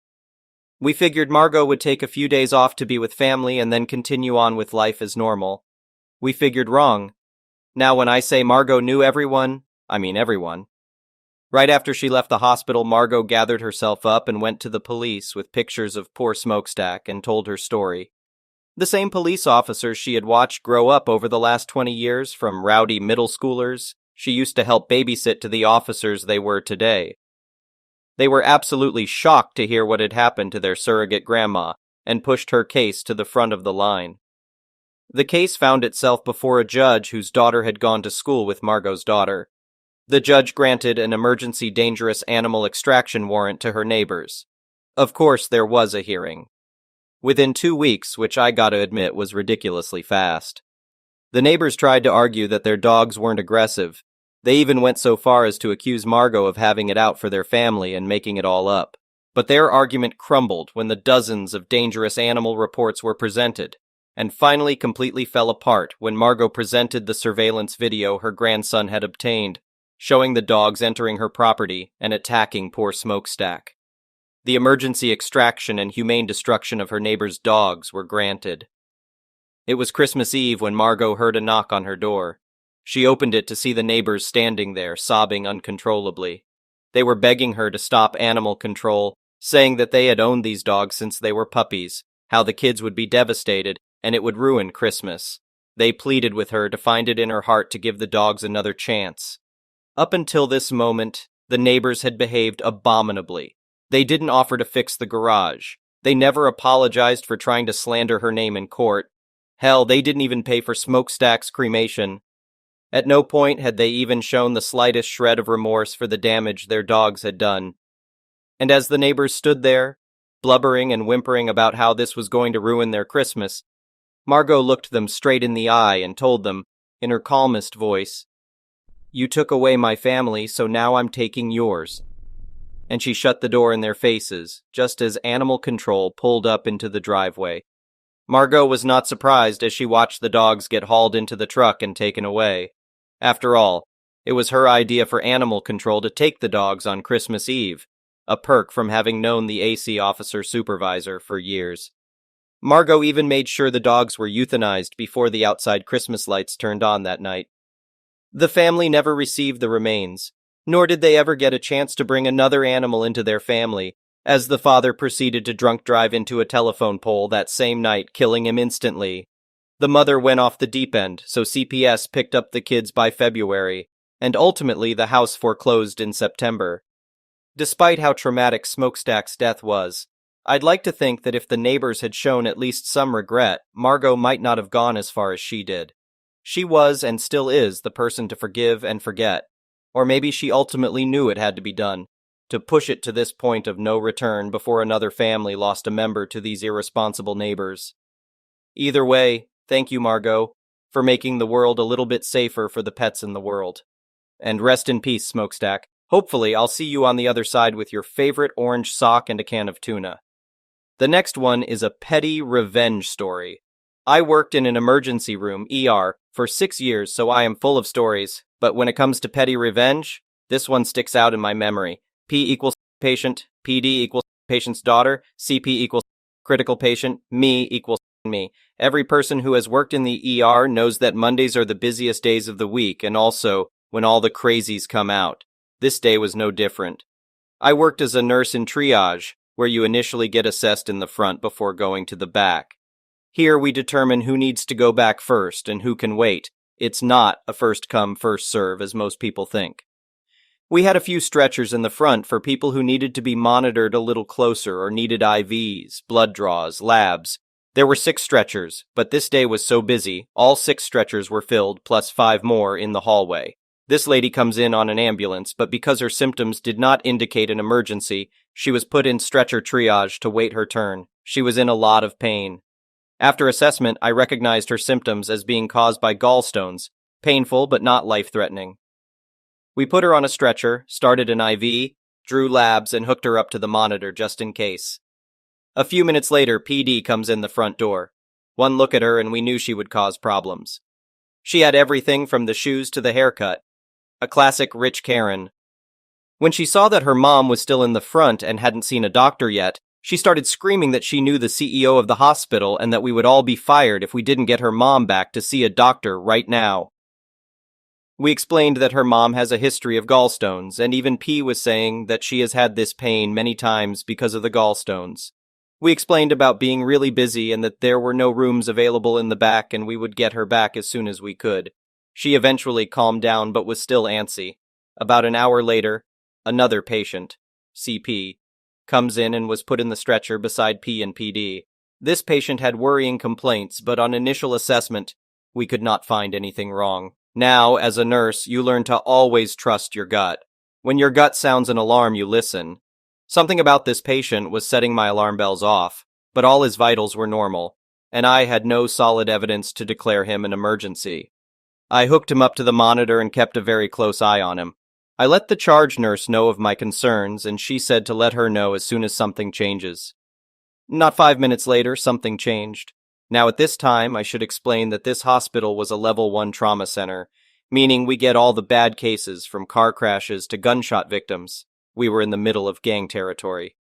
We figured Margot would take a few days off to be with family and then continue on with life as normal. We figured wrong. Now when I say Margot knew everyone, I mean everyone. Right after she left the hospital, Margot gathered herself up and went to the police with pictures of poor Smokestack and told her story. The same police officers she had watched grow up over the last 20 years, from rowdy middle schoolers she used to help babysit to the officers they were today. They were absolutely shocked to hear what had happened to their surrogate grandma, and pushed her case to the front of the line. The case found itself before a judge whose daughter had gone to school with Margot's daughter. The judge granted an emergency dangerous animal extraction warrant to her neighbors. Of course, there was a hearing. Within 2 weeks, which I gotta admit was ridiculously fast. The neighbors tried to argue that their dogs weren't aggressive. They even went so far as to accuse Margot of having it out for their family and making it all up. But their argument crumbled when the dozens of dangerous animal reports were presented, and finally completely fell apart when Margot presented the surveillance video her grandson had obtained, showing the dogs entering her property and attacking poor Smokestack. The emergency extraction and humane destruction of her neighbor's dogs were granted. It was Christmas Eve when Margot heard a knock on her door. She opened it to see the neighbors standing there, sobbing uncontrollably. They were begging her to stop animal control, saying that they had owned these dogs since they were puppies, how the kids would be devastated, and it would ruin Christmas. They pleaded with her to find it in her heart to give the dogs another chance. Up until this moment, the neighbors had behaved abominably. They didn't offer to fix the garage. They never apologized for trying to slander her name in court. Hell, they didn't even pay for Smokestack's cremation. At no point had they even shown the slightest shred of remorse for the damage their dogs had done. And as the neighbors stood there, blubbering and whimpering about how this was going to ruin their Christmas, Margot looked them straight in the eye and told them, in her calmest voice, "You took away my family, so now I'm taking yours." And she shut the door in their faces, just as animal control pulled up into the driveway. Margot was not surprised as she watched the dogs get hauled into the truck and taken away. After all, it was her idea for animal control to take the dogs on Christmas Eve, a perk from having known the AC officer supervisor for years. Margot even made sure the dogs were euthanized before the outside Christmas lights turned on that night. The family never received the remains, nor did they ever get a chance to bring another animal into their family, as the father proceeded to drunk drive into a telephone pole that same night, killing him instantly. The mother went off the deep end, so CPS picked up the kids by February, and ultimately the house foreclosed in September. Despite how traumatic Smokestack's death was, I'd like to think that if the neighbors had shown at least some regret, Margot might not have gone as far as she did. She was and still is the person to forgive and forget, or maybe she ultimately knew it had to be done, to push it to this point of no return before another family lost a member to these irresponsible neighbors. Either way, thank you, Margot, for making the world a little bit safer for the pets in the world. And rest in peace, Smokestack. Hopefully, I'll see you on the other side with your favorite orange sock and a can of tuna. The next one is a petty revenge story. I worked in an emergency room, ER, for 6 years, so I am full of stories, but when it comes to petty revenge, this one sticks out in my memory. P equals patient, PD equals patient's daughter, CP equals critical patient, me equals me. Every person who has worked in the ER knows that Mondays are the busiest days of the week, and also when all the crazies come out. This day was no different. I worked as a nurse in triage, where you initially get assessed in the front before going to the back. Here we determine who needs to go back first and who can wait. It's not a first come, first serve as most people think. We had a few stretchers in the front for people who needed to be monitored a little closer or needed IVs, blood draws, labs. There were 6 stretchers, but this day was so busy, all 6 stretchers were filled, plus 5 more in the hallway. This lady comes in on an ambulance, but because her symptoms did not indicate an emergency, she was put in stretcher triage to wait her turn. She was in a lot of pain. After assessment, I recognized her symptoms as being caused by gallstones, painful but not life-threatening. We put her on a stretcher, started an IV, drew labs, and hooked her up to the monitor just in case. A few minutes later, PD comes in the front door. One look at her and we knew she would cause problems. She had everything from the shoes to the haircut. A classic rich Karen. When she saw that her mom was still in the front and hadn't seen a doctor yet, she started screaming that she knew the CEO of the hospital and that we would all be fired if we didn't get her mom back to see a doctor right now. We explained that her mom has a history of gallstones, and even P was saying that she has had this pain many times because of the gallstones. We explained about being really busy and that there were no rooms available in the back and we would get her back as soon as we could. She eventually calmed down but was still antsy. About an hour later, another patient, CP, comes in and was put in the stretcher beside P and PD. This patient had worrying complaints, but on initial assessment, we could not find anything wrong. Now, as a nurse, you learn to always trust your gut. When your gut sounds an alarm, you listen. Something about this patient was setting my alarm bells off, but all his vitals were normal, and I had no solid evidence to declare him an emergency. I hooked him up to the monitor and kept a very close eye on him. I let the charge nurse know of my concerns, and she said to let her know as soon as something changes. Not 5 minutes later, something changed. Now at this time, I should explain that this hospital was a level 1 trauma center, meaning we get all the bad cases from car crashes to gunshot victims. We were in the middle of gang territory.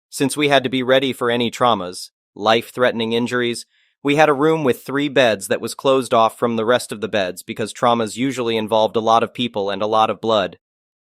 Since we had to be ready for any traumas, life-threatening injuries, we had a room with 3 beds that was closed off from the rest of the beds because traumas usually involved a lot of people and a lot of blood.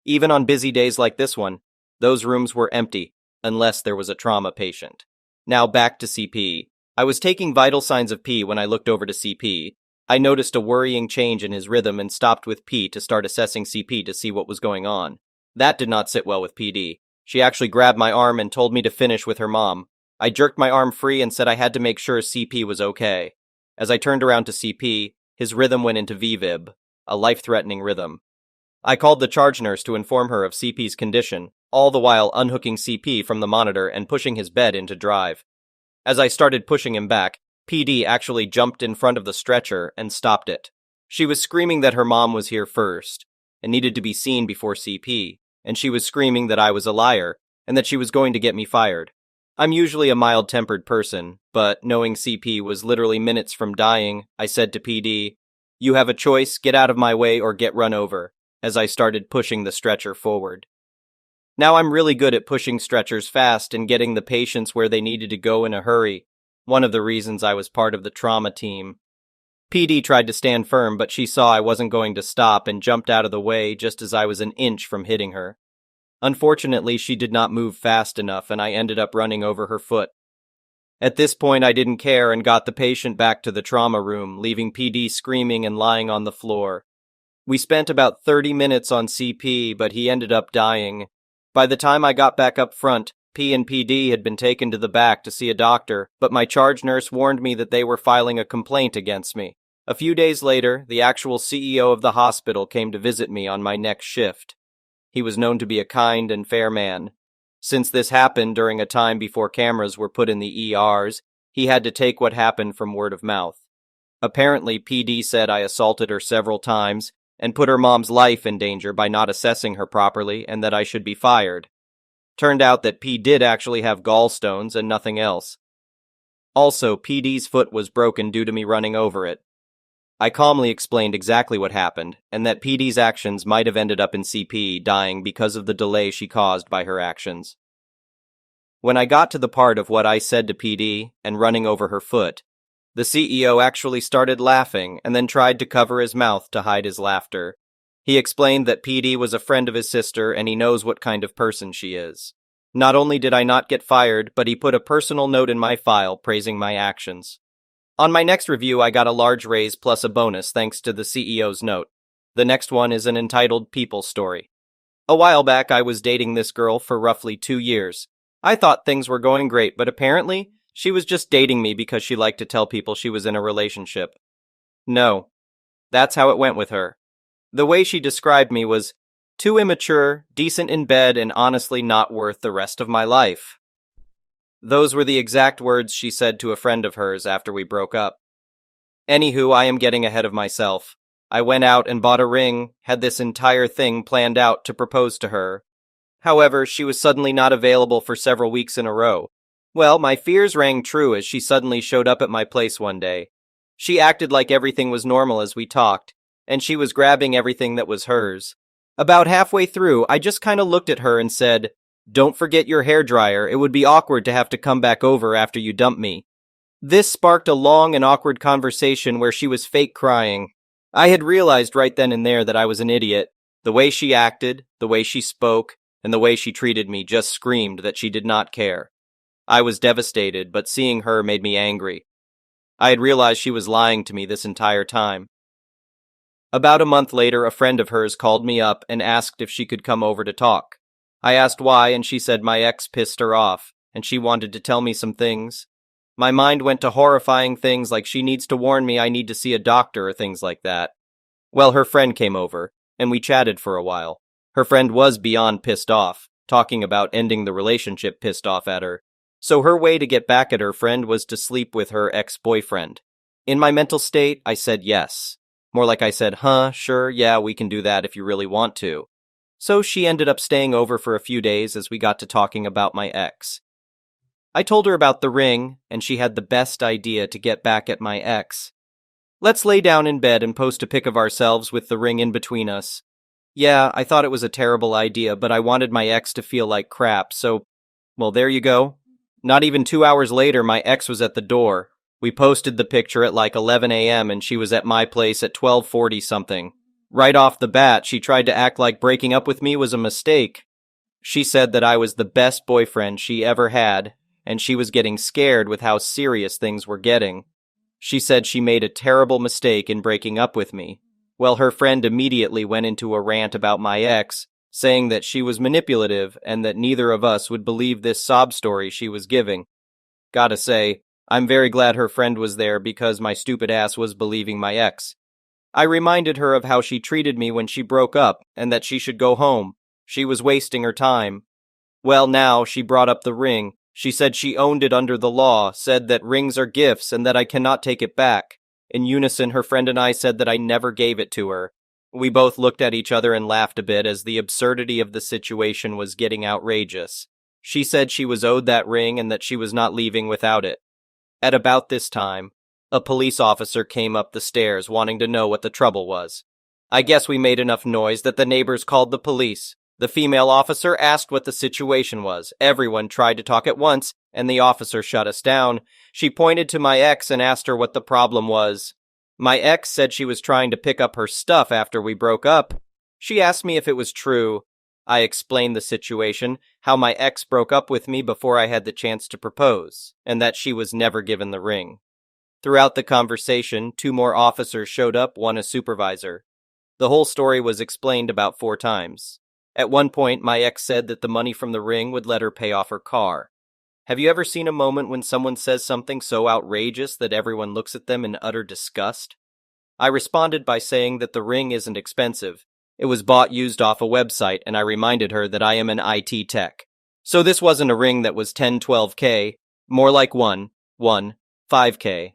Even on busy days like this one, those rooms were empty, unless there was a trauma patient. Now back to CP. I was taking vital signs of P when I looked over to CP. I noticed a worrying change in his rhythm and stopped with P to start assessing CP to see what was going on. That did not sit well with PD. She actually grabbed my arm and told me to finish with her mom. I jerked my arm free and said I had to make sure CP was okay. As I turned around to CP, his rhythm went into VVIB. a life-threatening rhythm. I called the charge nurse to inform her of CP's condition, all the while unhooking CP from the monitor and pushing his bed into drive. As I started pushing him back, PD actually jumped in front of the stretcher and stopped it. She was screaming that her mom was here first and needed to be seen before CP, and she was screaming that I was a liar and that she was going to get me fired. I'm usually a mild-tempered person, but knowing CP was literally minutes from dying, I said to PD, "You have a choice, get out of my way or get run over," as I started pushing the stretcher forward. Now I'm really good at pushing stretchers fast and getting the patients where they needed to go in a hurry, one of the reasons I was part of the trauma team. PD tried to stand firm, but she saw I wasn't going to stop and jumped out of the way just as I was an inch from hitting her. Unfortunately, she did not move fast enough and I ended up running over her foot. At this point, I didn't care and got the patient back to the trauma room, leaving PD screaming and lying on the floor. We spent about 30 minutes on CP, but he ended up dying. By the time I got back up front, P and PD had been taken to the back to see a doctor, but my charge nurse warned me that they were filing a complaint against me. A few days later, the actual CEO of the hospital came to visit me on my next shift. He was known to be a kind and fair man. Since this happened during a time before cameras were put in the ERs, he had to take what happened from word of mouth. Apparently, PD said I assaulted her several times and put her mom's life in danger by not assessing her properly and that I should be fired. Turned out that P did actually have gallstones and nothing else. Also, PD's foot was broken due to me running over it. I calmly explained exactly what happened, and that PD's actions might have ended up in CP dying because of the delay she caused by her actions. When I got to the part of what I said to PD and running over her foot, the CEO actually started laughing and then tried to cover his mouth to hide his laughter. He explained that PD was a friend of his sister and he knows what kind of person she is. Not only did I not get fired, but he put a personal note in my file praising my actions. On my next review, I got a large raise plus a bonus thanks to the CEO's note. The next one is an entitled people story. A while back, I was dating this girl for roughly 2 years. I thought things were going great, but apparently, she was just dating me because she liked to tell people she was in a relationship. No, that's how it went with her. The way she described me was too immature, decent in bed, and honestly not worth the rest of my life. Those were the exact words she said to a friend of hers after we broke up. Anywho, I am getting ahead of myself. I went out and bought a ring, had this entire thing planned out to propose to her. However, she was suddenly not available for several weeks in a row. Well, my fears rang true as she suddenly showed up at my place one day. She acted like everything was normal as we talked, and she was grabbing everything that was hers. About halfway through, I just kind of looked at her and said, "Don't forget your hairdryer, it would be awkward to have to come back over after you dump me." This sparked a long and awkward conversation where she was fake crying. I had realized right then and there that I was an idiot. The way she acted, the way she spoke, and the way she treated me just screamed that she did not care. I was devastated, but seeing her made me angry. I had realized she was lying to me this entire time. About a month later, a friend of hers called me up and asked if she could come over to talk. I asked why, and she said my ex pissed her off, and she wanted to tell me some things. My mind went to horrifying things like she needs to warn me I need to see a doctor or things like that. Well, her friend came over, and we chatted for a while. Her friend was beyond pissed off, talking about ending the relationship pissed off at her. So her way to get back at her friend was to sleep with her ex-boyfriend. In my mental state, I said yes. More like I said, sure, yeah, we can do that if you really want to. So she ended up staying over for a few days as we got to talking about my ex. I told her about the ring, and she had the best idea to get back at my ex. "Let's lay down in bed and post a pic of ourselves with the ring in between us." Yeah, I thought it was a terrible idea, but I wanted my ex to feel like crap, so, well, there you go. Not even 2 hours later, my ex was at the door. We posted the picture at like 11 a.m. and she was at my place at 12:40 something. Right off the bat, she tried to act like breaking up with me was a mistake. She said that I was the best boyfriend she ever had, and she was getting scared with how serious things were getting. She said she made a terrible mistake in breaking up with me. Well, her friend immediately went into a rant about my ex, saying that she was manipulative and that neither of us would believe this sob story she was giving. Gotta say, I'm very glad her friend was there because my stupid ass was believing my ex. I reminded her of how she treated me when she broke up and that she should go home. She was wasting her time. Well, now she brought up the ring. She said she owned it under the law, said that rings are gifts and that I cannot take it back. In unison, her friend and I said that I never gave it to her. We both looked at each other and laughed a bit as the absurdity of the situation was getting outrageous. She said she was owed that ring and that she was not leaving without it. At about this time, a police officer came up the stairs wanting to know what the trouble was. I guess we made enough noise that the neighbors called the police. The female officer asked what the situation was. Everyone tried to talk at once, and the officer shut us down. She pointed to my ex and asked her what the problem was. My ex said she was trying to pick up her stuff after we broke up. She asked me if it was true. I explained the situation, how my ex broke up with me before I had the chance to propose, and that she was never given the ring. Throughout the conversation, 2 more officers showed up, one a supervisor. The whole story was explained about 4 times. At one point, my ex said that the money from the ring would let her pay off her car. Have you ever seen a moment when someone says something so outrageous that everyone looks at them in utter disgust? I responded by saying that the ring isn't expensive. It was bought used off a website, and I reminded her that I am an IT tech. So this wasn't a ring that was 10-12K, more like 5K.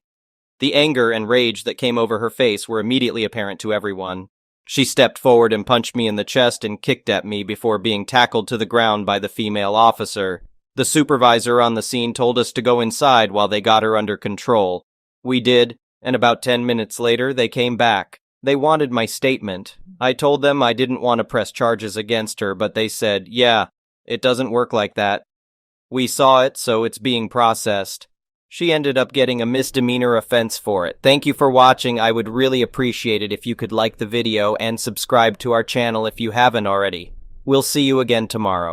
The anger and rage that came over her face were immediately apparent to everyone. She stepped forward and punched me in the chest and kicked at me before being tackled to the ground by the female officer. The supervisor on the scene told us to go inside while they got her under control. We did, and about 10 minutes later, they came back. They wanted my statement. I told them I didn't want to press charges against her, but they said, yeah, it doesn't work like that. We saw it, so it's being processed. She ended up getting a misdemeanor offense for it. Thank you for watching. I would really appreciate it if you could like the video and subscribe to our channel if you haven't already. We'll see you again tomorrow.